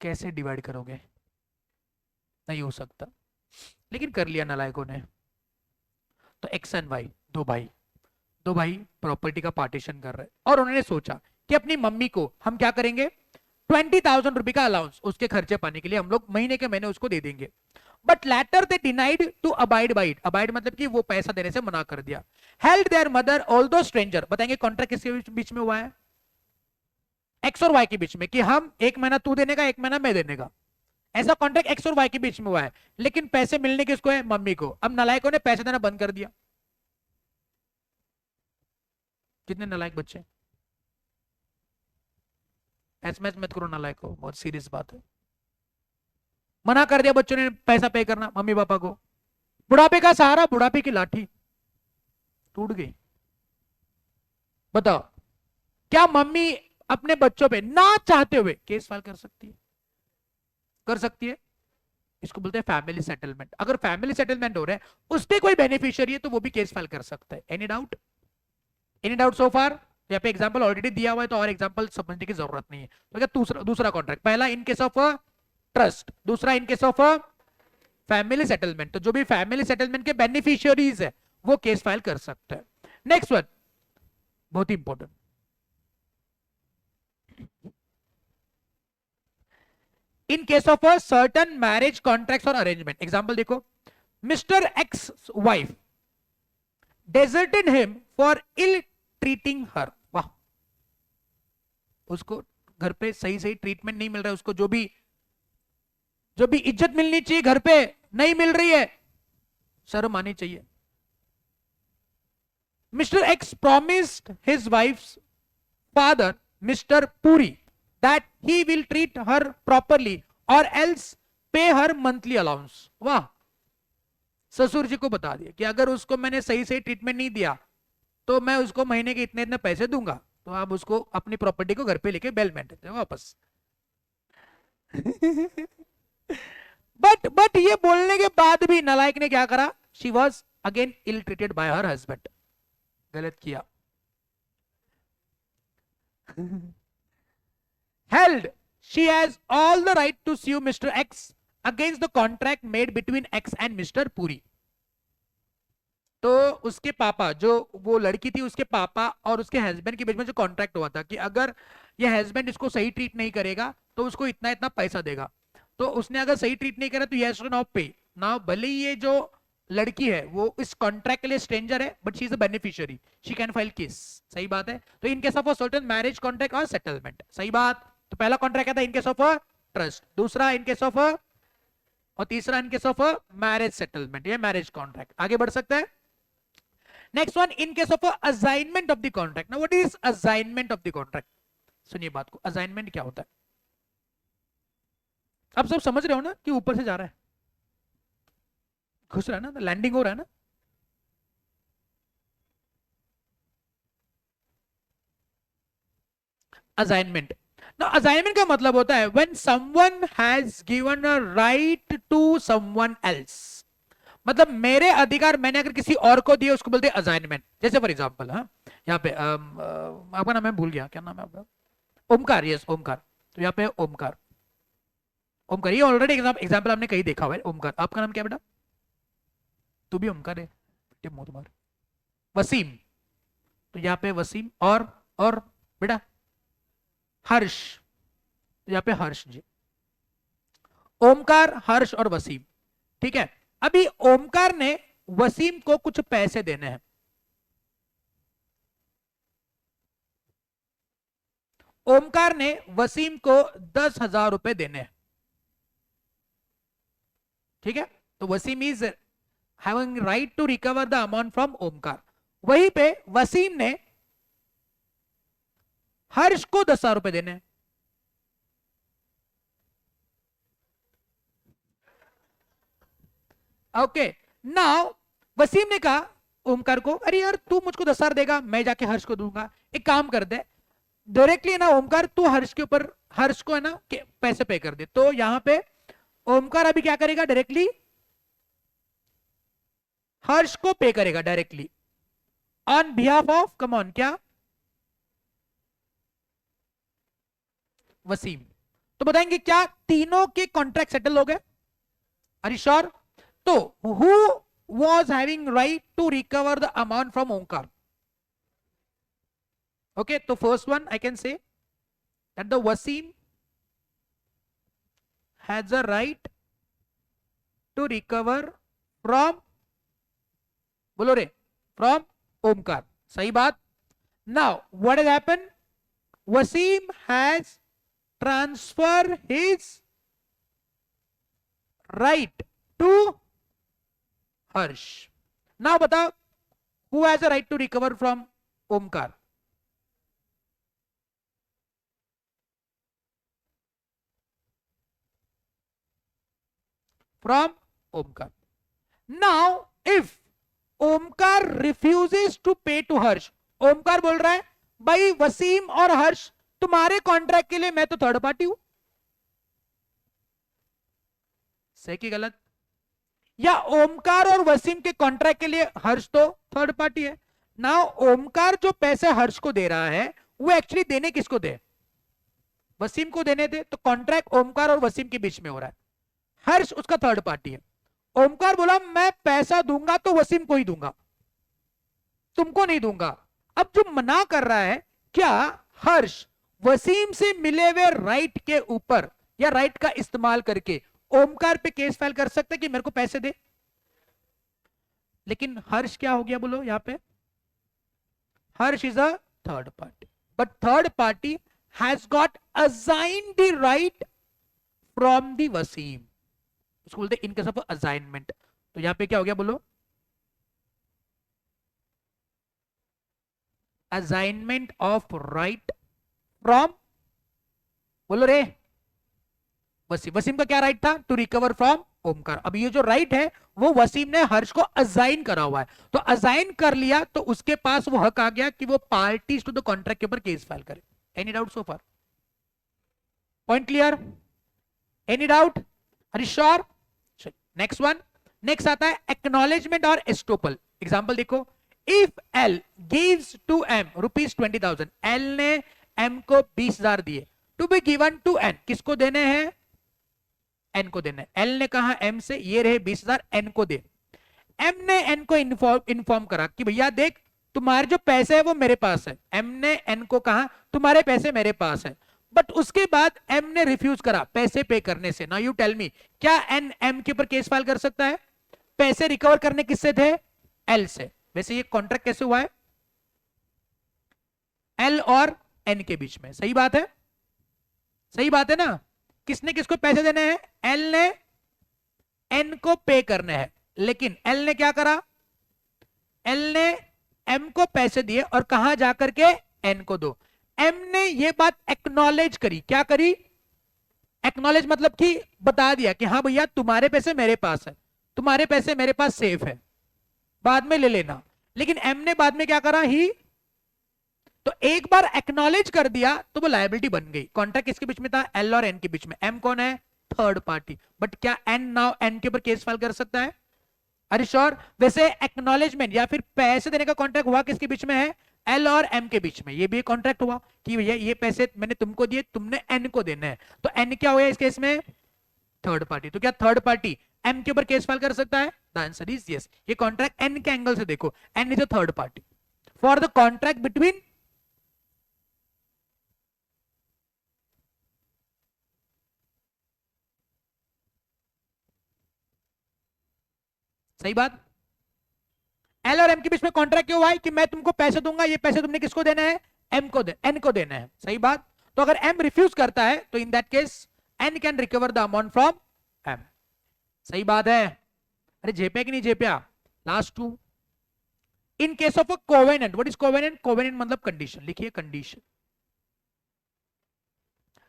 Speaker 1: कैसे डिवाइड करोगे? नहीं हो सकता, लेकिन कर लिया नालायकों ने। तो एक्स एंड वाई, दो भाई प्रॉपर्टी का पार्टीशन कर रहे हैं, और उन्होंने सोचा कि अपनी मम्मी को हम क्या करेंगे, 20,000 रुपए का अलाउंस, उसके खर्चे पाने के लिए हम लोग महीने के महीने उसको दे देंगे। But later they denied to abide by it. Abide मतलब कि वो पैसा देने से मना कर दिया। Held their mother although stranger. बताएंगे कॉन्ट्रैक्ट किसके बीच में हुआ है? एक्स और वाई के बीच में, कि हम एक महीना तू देने का, एक महीना मैं देने का। ऐसा कॉन्ट्रैक्ट एक्स और वाई के बीच में हुआ है, लेकिन पैसे मिलने किसको है? मम्मी को। अब नालायकों ने पैसे देना बंद कर दिया। कितने नालायक बच्चे? एसएमएस मत करो नालायक को, बहुत सीरियस बात है। मना कर दिया बच्चों ने पैसा पे करना मम्मी पापा को। बुढ़ापे का सहारा, बुढ़ापे की लाठी टूट गई। बताओ, क्या मम्मी अपने बच्चों पे ना चाहते हुए केस फाइल कर सकती है? कर सकती है। इसको बोलते हैं फैमिली सेटलमेंट। अगर फैमिली सेटलमेंट हो रहा है, उस पे कोई बेनिफिशियरी है, तो वो भी केस फाइल कर सकता है। Any doubt? Any doubt so far? यहाँ पे एग्जांपल ऑलरेडी दिया हुआ है, तो और एग्जांपल समझने की जरूरत नहीं है। तो क्या दूसरा कॉन्ट्रैक्ट, पहला इन केस ऑफ ट्रस्ट, दूसरा इन केस ऑफ फैमिली सेटलमेंट। तो जो भी फैमिली सेटलमेंट के बेनिफिशियरीज है, वो केस फाइल कर सकते हैं। नेक्स्ट वन बहुत ही important, in case of a certain marriage contracts और अरेंजमेंट। एग्जांपल देखो, mister X wife deserted him for ill treating her. वाह, उसको घर पे सही सही ट्रीटमेंट नहीं मिल रहा है, उसको जो भी इज्जत मिलनी चाहिए घर पे नहीं मिल रही है, शर्म आनी चाहिए। Mister x promised his wives father mister Puri that he will treat her properly और एल्स पे हर मंथली अलाउंस। वाह, ससुर जी को बता दिया कि अगर उसको मैंने सही सही ट्रीटमेंट नहीं दिया, तो मैं उसको महीने के इतने इतने पैसे दूंगा। तो आप उसको अपनी प्रॉपर्टी को घर पे लेके बेलमेंट देते वापस। बट ये बोलने के बाद भी नालायक ने क्या करा? She was again ill treated by her husband. गलत किया। Held she has all the right to sue Mr. X against the contract made between X and Mr. Puri। तो उसके पापा, जो वो लड़की थी, उसके पापा और उसके हस्बैंड के बीच में जो कॉन्ट्रैक्ट हुआ था कि अगर ये हस्बैंड इसको सही ट्रीट नहीं करेगा तो उसको इतना इतना पैसा देगा, तो उसने अगर सही ट्रीट नहीं करा तो यस टू नॉट पे। नाउ भले ही ये जो लड़की है वो इस कॉन्ट्रैक्ट के लिए स्ट्रेंजर है, but she is a beneficiary, she can file case. सही बात है। तो इन case of a certain marriage contract और सेटलमेंट, सही बात। तो पहला कॉन्ट्रैक्ट क्या था? इन केस ऑफ अ ट्रस्ट, दूसरा इन केस ऑफ अ, और तीसरा इन case of a marriage settlement, ये मैरिज कॉन्ट्रैक्ट। आगे बढ़ सकते हैं। Next one, in case of assignment of the contract. Now what is assignment of the contract? सुनिए बात को, असाइनमेंट क्या होता है? आप सब समझ रहे हो ना कि ऊपर से जा रहा है, घुस रहा है ना, लैंडिंग हो रहा है ना। असाइनमेंट ना, असाइनमेंट का मतलब होता है when someone has given a right to someone else. मतलब मेरे अधिकार मैंने अगर किसी और को दिए, उसको बोलते हैं असाइनमेंट। जैसे फॉर एग्जांपल, हाँ यहाँ पे आपका नाम मैं भूल गया, क्या नाम है आपका? ओमकार। यस, ओमकार। तो यहाँ पे ओमकार, ओमकार ये ऑलरेडी एग्जांपल आपने कहीं देखा हुआ है। ओमकार, आपका नाम क्या बेटा? तू भी ओमकार है? मुंह तुम्हारा। वसीम, तो यहाँ पे वसीम और बेटा हर्ष, तो यहाँ पे हर्ष जी। ओमकार, हर्ष और वसीम, ठीक है। अभी ओमकार ने वसीम को कुछ पैसे देने हैं। ओमकार ने वसीम को 10,000 रुपए देने हैं, ठीक है। तो Wasim is having right to recover the amount from Omkar. वहीं पे वसीम ने हर्ष को 10,000 रुपए देने हैं। ओके, नाउ वसीम ने कहा ओमकार को, अरे यार तू मुझको 10,000 देगा, मैं जाके हर्ष को दूंगा। एक काम कर दे डायरेक्टली ना ओमकार, तू हर्ष के ऊपर, हर्ष को है ना पैसे पे कर दे। तो यहां पे ओमकार अभी क्या करेगा, डायरेक्टली हर्ष को पे करेगा directly on behalf of, come on, क्या, वसीम। तो बताएंगे क्या तीनों के कॉन्ट्रैक्ट सेटल हो गए? Are you sure? तो who was having right to recover the amount from Omkar? Okay, so first one I can say that the Wasim has a right to recover from, बोलो रे, from Omkar. सही बात। Now what has happened? Wasim has transferred his right to Harsh. Now बताओ who has a right to recover from Omkar? From Omkar. Now if Omkar refuses to pay to Harsh, Omkar बोल रहा है भाई वसीम और हर्ष तुम्हारे contract के लिए मैं तो थर्ड पार्टी हूं। सही कि गलत? या ओमकार और वसीम के कॉन्ट्रैक्ट के लिए हर्ष तो थर्ड पार्टी है। नाउ ओमकार जो पैसे हर्ष को दे रहा है वो एक्चुअली देने किसको दे? वसीम को देने दे। तो कॉन्ट्रैक्ट ओमकार और वसीम के बीच में हो रहा है, हर्ष उसका थर्ड पार्टी है। ओमकार बोला मैं पैसा दूंगा तो वसीम को ही दूंगा, तुमको नहीं दूंगा। अब जो मना कर रहा है, क्या हर्ष वसीम से मिले हुए राइट के ऊपर या राइट का इस्तेमाल करके ओमकार पे केस फाइल कर सकते कि मेरे को पैसे दे? लेकिन हर्ष क्या हो गया बोलो यहां पे? Harsh is a third party, but third party has got assign the right from the Wasim. उसको बोलते इन केस ऑफ असाइनमेंट। तो यहां पे क्या हो गया बोलो? असाइनमेंट ऑफ राइट फ्रॉम, बोलो रे, वसीम। वसीम का क्या राइट था? To recover from Omkar. अब ये जो राइट है वो वसीम ने हर्ष को असाइन करा हुआ है, तो असाइन कर लिया तो उसके पास वो हक आ गया कि वो पार्टीज टू द कॉन्ट्रैक्ट के ऊपर केस फाइल करे। Any doubt so far? Point clear? Any doubt? Are you sure? Next one, नेक्स्ट आता है एक्नॉलेजमेंट और एस्टोपल। एग्जांपल देखो, if L gives to M ₹20,000, L ने एम को 20,000 दिए, to be given to N, किसको देने हैं? एन को देना है। एल ने कहा एम से ये रहे 20,000, एन को दे। एम ने एन को इन्फॉर्म करा कि भैया देख तुम्हारे जो पैसे है वो मेरे पास है। एम ने एन को कहा तुम्हारे पैसे मेरे पास है, बट उसके बाद एम ने रिफ्यूज करा पैसे पे करने से। नाउ यू टेल मी, क्या एन एम के ऊपर केस फाइल कर सकता है? पैसे रिकवर करने किससे थे? एल से। वैसे ये कॉन्ट्रैक्ट कैसे हुआ है? एल और एन के बीच में। सही बात है? सही बात है ना? किसने किसको पैसे देने हैं? एल ने एन को पे करने हैं, लेकिन एल ने क्या करा? एल ने एम को पैसे दिए और कहा जाकर के एन को दो। एम ने ये बात एक्नॉलेज करी। क्या करी? एक्नॉलेज मतलब कि बता दिया कि हाँ भैया तुम्हारे पैसे मेरे पास है, तुम्हारे पैसे मेरे पास सेफ है, बाद में ले लेना। लेकिन एम ने बाद में क्या करा? ही तो एक बार एक्नॉलेज कर दिया तो वो लायबिलिटी बन गई। कॉन्ट्रैक्ट किसके बीच में था? एल और एन के बीच में। एम कौन है? Third party. बट क्या एन नाउ एन के ऊपर केस फाइल कर सकता है? अरे श्योर। वैसे एक्नॉलेजमेंट या फिर पैसे देने का कॉन्ट्रैक्ट हुआ किसके बीच में है? एल और एम के बीच में। ये भी कॉन्ट्रैक्ट हुआ कि भैया ये पैसे मैंने तुमको दिए, तुमने एन को देना है। तो एन क्या हुआ इस केस में? Third party. तो क्या थर्ड पार्टी एम के ऊपर केस फाइल कर सकता है? The answer is yes. ये कॉन्ट्रैक्ट एन के एंगल से देखो, N is a third party for the contract between सही बात। एल और एम के बीच में कॉन्ट्रैक्ट क्यों हुआ है? कि मैं तुमको पैसे दूंगा, ये पैसे तुमने किसको देना है? एम को एन को देना है। सही बात। तो अगर एम रिफ्यूज करता है तो in that case N can recover the amount from M. सही बात है? अरे जेपे कि नहीं जेपे? Last two, in case of a covenant, what is covenant? Covenant मतलब कंडीशन, लिखिए condition,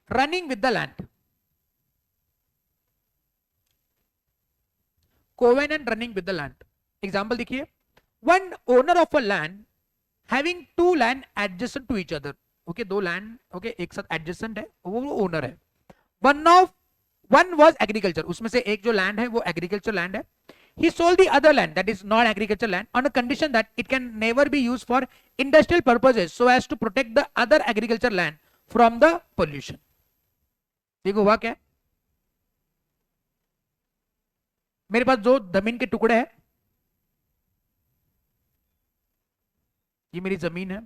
Speaker 1: running with the land, covenant running with the land. Example देखिए, one owner of a land having two land adjacent to each other, okay, दो land okay एक साथ adjacent है, वो owner है। One was agriculture, उसमें से एक जो लैंड है वो एग्रीकल्चर लैंड है। He sold the other land, that is non agriculture land, on a condition that it can never be used for industrial purposes so as to protect the other agriculture land from the pollution. देखो हुआ क्या, मेरे पास जो जमीन के टुकड़े हैं, ये मेरी जमीन है,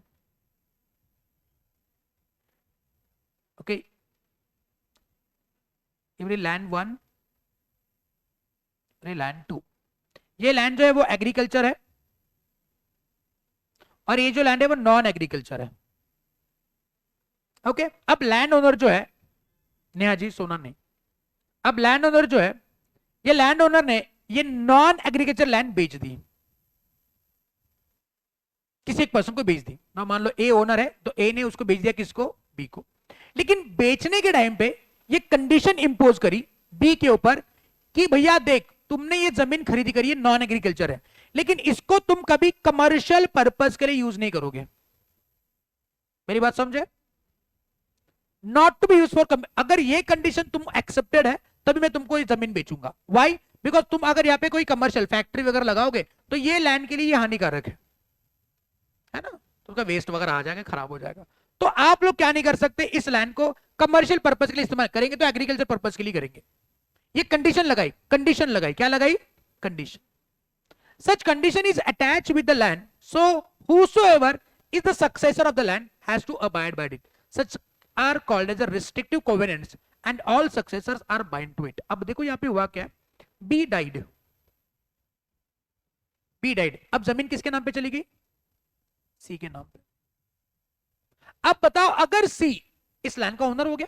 Speaker 1: ओके, ये मेरी लैंड 1, लैंड 2, ये लैंड जो है वो एग्रीकल्चर है और ये जो लैंड है वो नॉन एग्रीकल्चर है, ओके। अब लैंड ओनर जो है, नेहा जी सोना नहीं, अब लैंड ओनर जो है, ये लैंड ओनर ने ये नॉन एग्रीकल्चर लैंड बेच दी, किसी एक पर्सन को बेच दी ना, मान लो ए ओनर है तो ए ने उसको बेच दिया किसको? बी को। लेकिन बेचने के टाइम पे ये कंडीशन इंपोज करी बी के ऊपर कि भैया देख, तुमने ये जमीन खरीदी करी है, नॉन एग्रीकल्चर है, लेकिन इसको तुम कभी कमर्शियल पर्पस के लिए यूज नहीं करोगे, मेरी बात समझे? Not to be use for, अगर ये कंडीशन तुम एक्सेप्टेड है तभी मैं तुमको ये जमीन बेचूंगा। व्हाई? बिकॉज तुम अगर यहाँ पे कोई कमर्शियल फैक्ट्री वगैरह लगाओगे तो ये लैंड के लिए ये हानिकारक है ना, तो उसका वेस्ट वगैरह आ जाएगा, खराब हो जाएगा। तो आप लोग क्या नहीं कर सकते, इस लैंड को कमर्शियल पर्पस के लिए इस्तेमाल करेंगे तो एग्रीकल्चर पर्पस के लिए करेंगे। ये कंडीशन लगाई, कंडीशन लगाई, क्या लगाई? Condition. Such condition is attached with the land, so whosoever is the successor of the land has to abide by it. Such are called as a restrictive covenants and all successors are bound to it. अब देखो यहाँ पे हुआ क्या, B died, B died, अब जमीन किसके नाम पे चली गई? C के नाम पे। अब बताओ, अगर C इस लैंड का ओनर हो गया,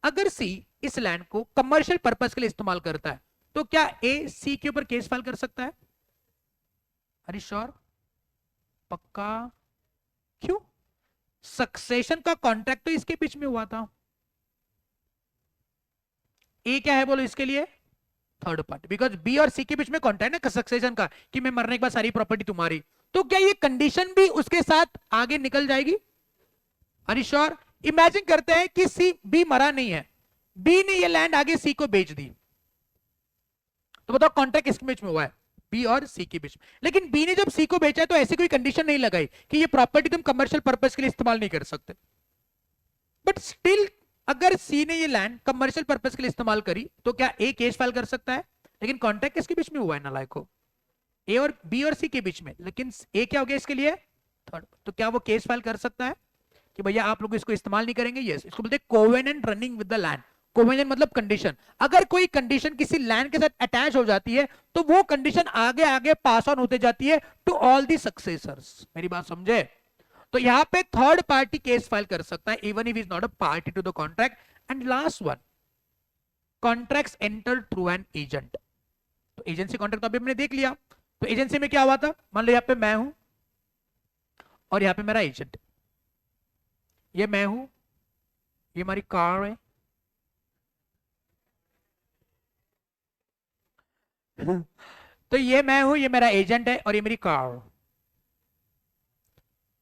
Speaker 1: अगर C इस लैंड को कमर्शियल पर्पस के लिए इस्तेमाल करता है तो क्या A C के ऊपर केस फाइल कर सकता है? अरे श्योर, पक्का। क्यों? सक्सेशन का कॉन्ट्रैक्ट तो इसके बीच में हुआ था। ए क्या है बोलो इसके लिए? थर्ड पार्टी, बिकॉज बी और सी के बीच में कॉन्ट्रैक्ट है ना सक्सेशन का, कि मैं मरने के बाद सारी प्रॉपर्टी तुम्हारी, तो क्या ये कंडीशन भी उसके साथ आगे निकल जाएगी? अरे श्योर। इमेजिन करते हैं कि सी, बी मरा नहीं है, बी ने ये लैंड आगे सी को बेच दी, तो बताओ कॉन्ट्रैक्ट किसके बीच में हुआ है? बी और सी के बीच में। लेकिन बी ने जब सी को बेचा है तो ऐसी कोई कंडीशन नहीं लगाई कि ये प्रॉपर्टी तुम कमर्शियल पर्पस के लिए इस्तेमाल नहीं कर सकते, बट स्टिल अगर सी ने ये लैंड कमर्शियल पर्पस के लिए इस्तेमाल करी तो क्या ए केस फाइल कर सकता है? लेकिन कॉन्ट्रैक्ट किसके बीच में हुआ है नालायको? ए और बी और सी के बीच में, लेकिन ए क्या हो गया इसके लिए? थर्ड। तो क्या वो केस फाइल कर सकता है कि भैया आप लोग इसको इस्तेमाल नहीं करेंगे? यस, इसको बोलते हैं covenant running with the land. Covenant मतलब कंडीशन, अगर कोई कंडीशन किसी लैंड के साथ अटैच हो जाती है तो वो कंडीशन आगे आगे पास ऑन होते जाती है टू ऑल दी सक्सेसर्स। मेरी बात समझे? तो यहां पे थर्ड पार्टी केस फाइल कर सकता है even if is not a party to the contract. And last one, contracts enter through an agent. तो एजेंसी कॉन्ट्रैक्ट तो अभी हमने देख लिया, तो एजेंसी में क्या हुआ था? मान लो यहां पे मैं हूं और यहां पे मेरा एजेंट, ये मैं हूं, ये हमारी कार है तो ये मैं हूं, ये मेरा एजेंट है और ये मेरी कार,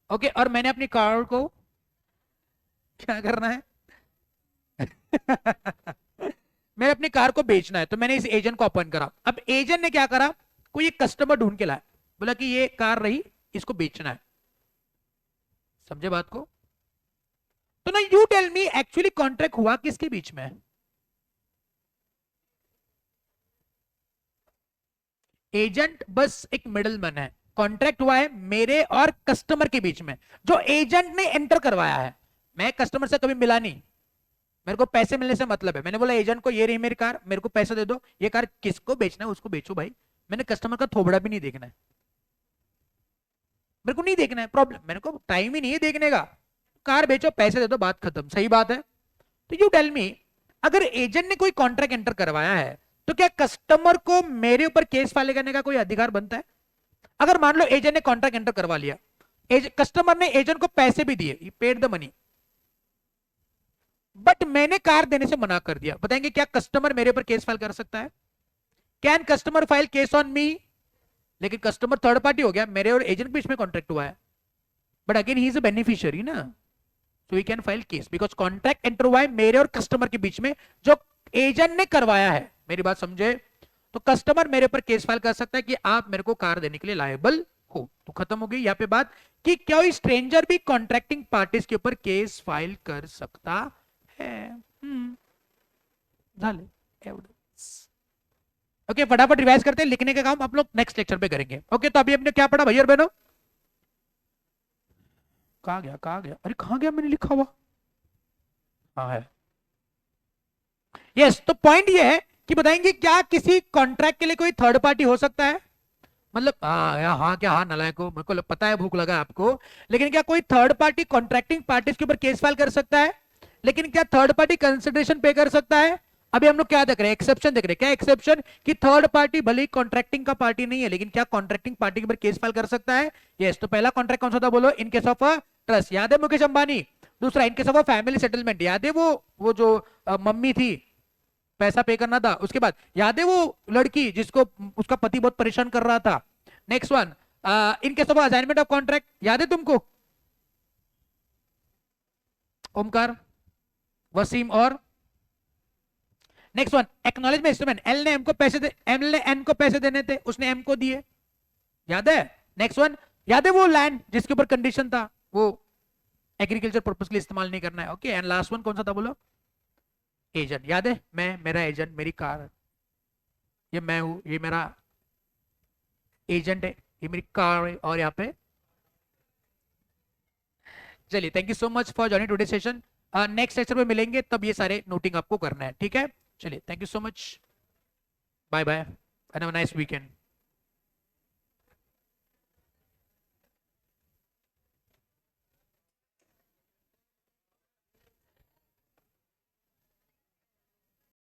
Speaker 1: ओके। और मैंने अपनी कार को क्या करना है मैंने अपनी कार को बेचना है, तो मैंने इस एजेंट को अपॉइंट करा। अब एजेंट ने क्या करा? कोई एक कस्टमर ढूंढ के लाया, बोला कि ये कार रही, इसको बेचना है। समझे बात को? तो ना you tell me, actually contract हुआ किसके बीच में? एजेंट बस एक मिडलमैन है, कॉन्ट्रैक्ट हुआ है मेरे और कस्टमर के बीच में, जो एजेंट ने एंटर करवाया है। मैं कस्टमर से कभी मिला नहीं, मेरे को पैसे मिलने से मतलब है। मैंने बोला एजेंट को ये रही मेरी कार, मेरे को पैसे दे दो, ये कार किसको बेचना है उसको बेचो भाई, मैंने कस्टमर का थोबड़ा भी नहीं देखना है, मेरे को नहीं देखना है प्रॉब्लम, मेरे को टाइम ही नहीं है देखने का, कार बेचो पैसे दे दो, बात खत्म। सही बात है? तो यू टेल मी, अगर एजेंट ने कोई कॉन्ट्रैक्ट एंटर करवाया है तो क्या कस्टमर को मेरे ऊपर केस फाइल करने का कोई अधिकार बनता है? अगर मान लो एजेंट ने कॉन्ट्रैक्ट एंटर करवा लिया, कस्टमर ने एजेंट को पैसे भी दिए, पेड द मनी, बट मैंने कार देने से मना कर दिया, बताएंगे क्या कस्टमर मेरे पर केस फाइल कर सकता है? Can customer file case on me? लेकिन कस्टमर थर्ड पार्टी हो गया, मेरे और एजेंट के बीच में कॉन्ट्रैक्ट हुआ है, but again he is a beneficiary ना, so we can file case because contract enter हुआ है मेरे और कस्टमर के बीच में, जो एजेंट ने करवाया है। मेरी बात समझे? तो कस्टमर मेरे पर केस फाइल कर सकता है कि आप मेरे को कार देने के लिए लायबल हो। तो खत्म हो गई यहाँ पे बात कि क्या स्ट्रेंजर भी कॉन्ट्रैक्टिंग पार्टीज के ऊपर केस फाइल कर सकता है। ओके, फटाफट रिवाइज करते हैं, लिखने का काम आप लोग नेक्स्ट लेक्चर पे करेंगे। ओके, तो अभी हमने क्या पढ़ा भैया और बहनों? कहाँ गया, कहाँ गया, अरे कहाँ गया, मैंने लिखा हुआ, हाँ है, यस। तो पॉइंट ये है कि बताएंगे क्या किसी कॉन्ट्रैक्ट के लिए कोई थर्ड पार्टी हो सकता है? मतलब हाँ क्या, हाँ नलायको, मेरे को पता है भूख लगा आपको, लेकिन क्या कोई थर्ड पार्टी कॉन्ट्रैक्टिंग पार्टीज के ऊपर केस फाइल कर सकता है? लेकिन क्या थर्ड पार्टी कंसिडरेशन पे कर सकता है? अभी हम लोग क्या देख रहे हैं, एक्सेप्शन देख रहे हैं। क्या एक्सेप्शन? कि थर्ड पार्टी भले ही कॉन्ट्रैक्टिंग का पार्टी नहीं है, लेकिन क्या कॉन्ट्रैक्टिंग पार्टी के ऊपर केस फाइल कर सकता है? यस। तो पहला कॉन्ट्रैक्ट कौन सा था बोलो? इन केस ऑफ ट्रस्ट, याद है मुकेश अंबानी। दूसरा इन केस ऑफ फैमिली सेटलमेंट, याद है वो जो मम्मी थी, पैसा पे करना था। उसके बाद याद है वो लड़की जिसको उसका पति बहुत परेशान कर रहा था। Next one in case of assignment of contract, याद है तुमको? ओमकार, वसीम और next one acknowledgement instrument, L ने एन को पैसे देने थे, उसने एम को दिए, याद है? नेक्स्ट वन याद है वो लैंड जिसके ऊपर कंडीशन था, वो एग्रीकल्चर पर्पस के लिए इस्तेमाल नहीं करना है। ओके, एंड लास्ट वन कौन सा था बोलो? एजेंट, याद है? मैं, मेरा एजेंट, मेरी कार, ये मैं हूं, ये मेरा एजेंट है, ये मेरी कार है, और यहाँ पे चलिए। Thank you so much for joining today session. Next section में मिलेंगे, तब ये सारे नोटिंग आपको करना है, ठीक है? चलिए, thank you so much, bye bye and have a nice weekend.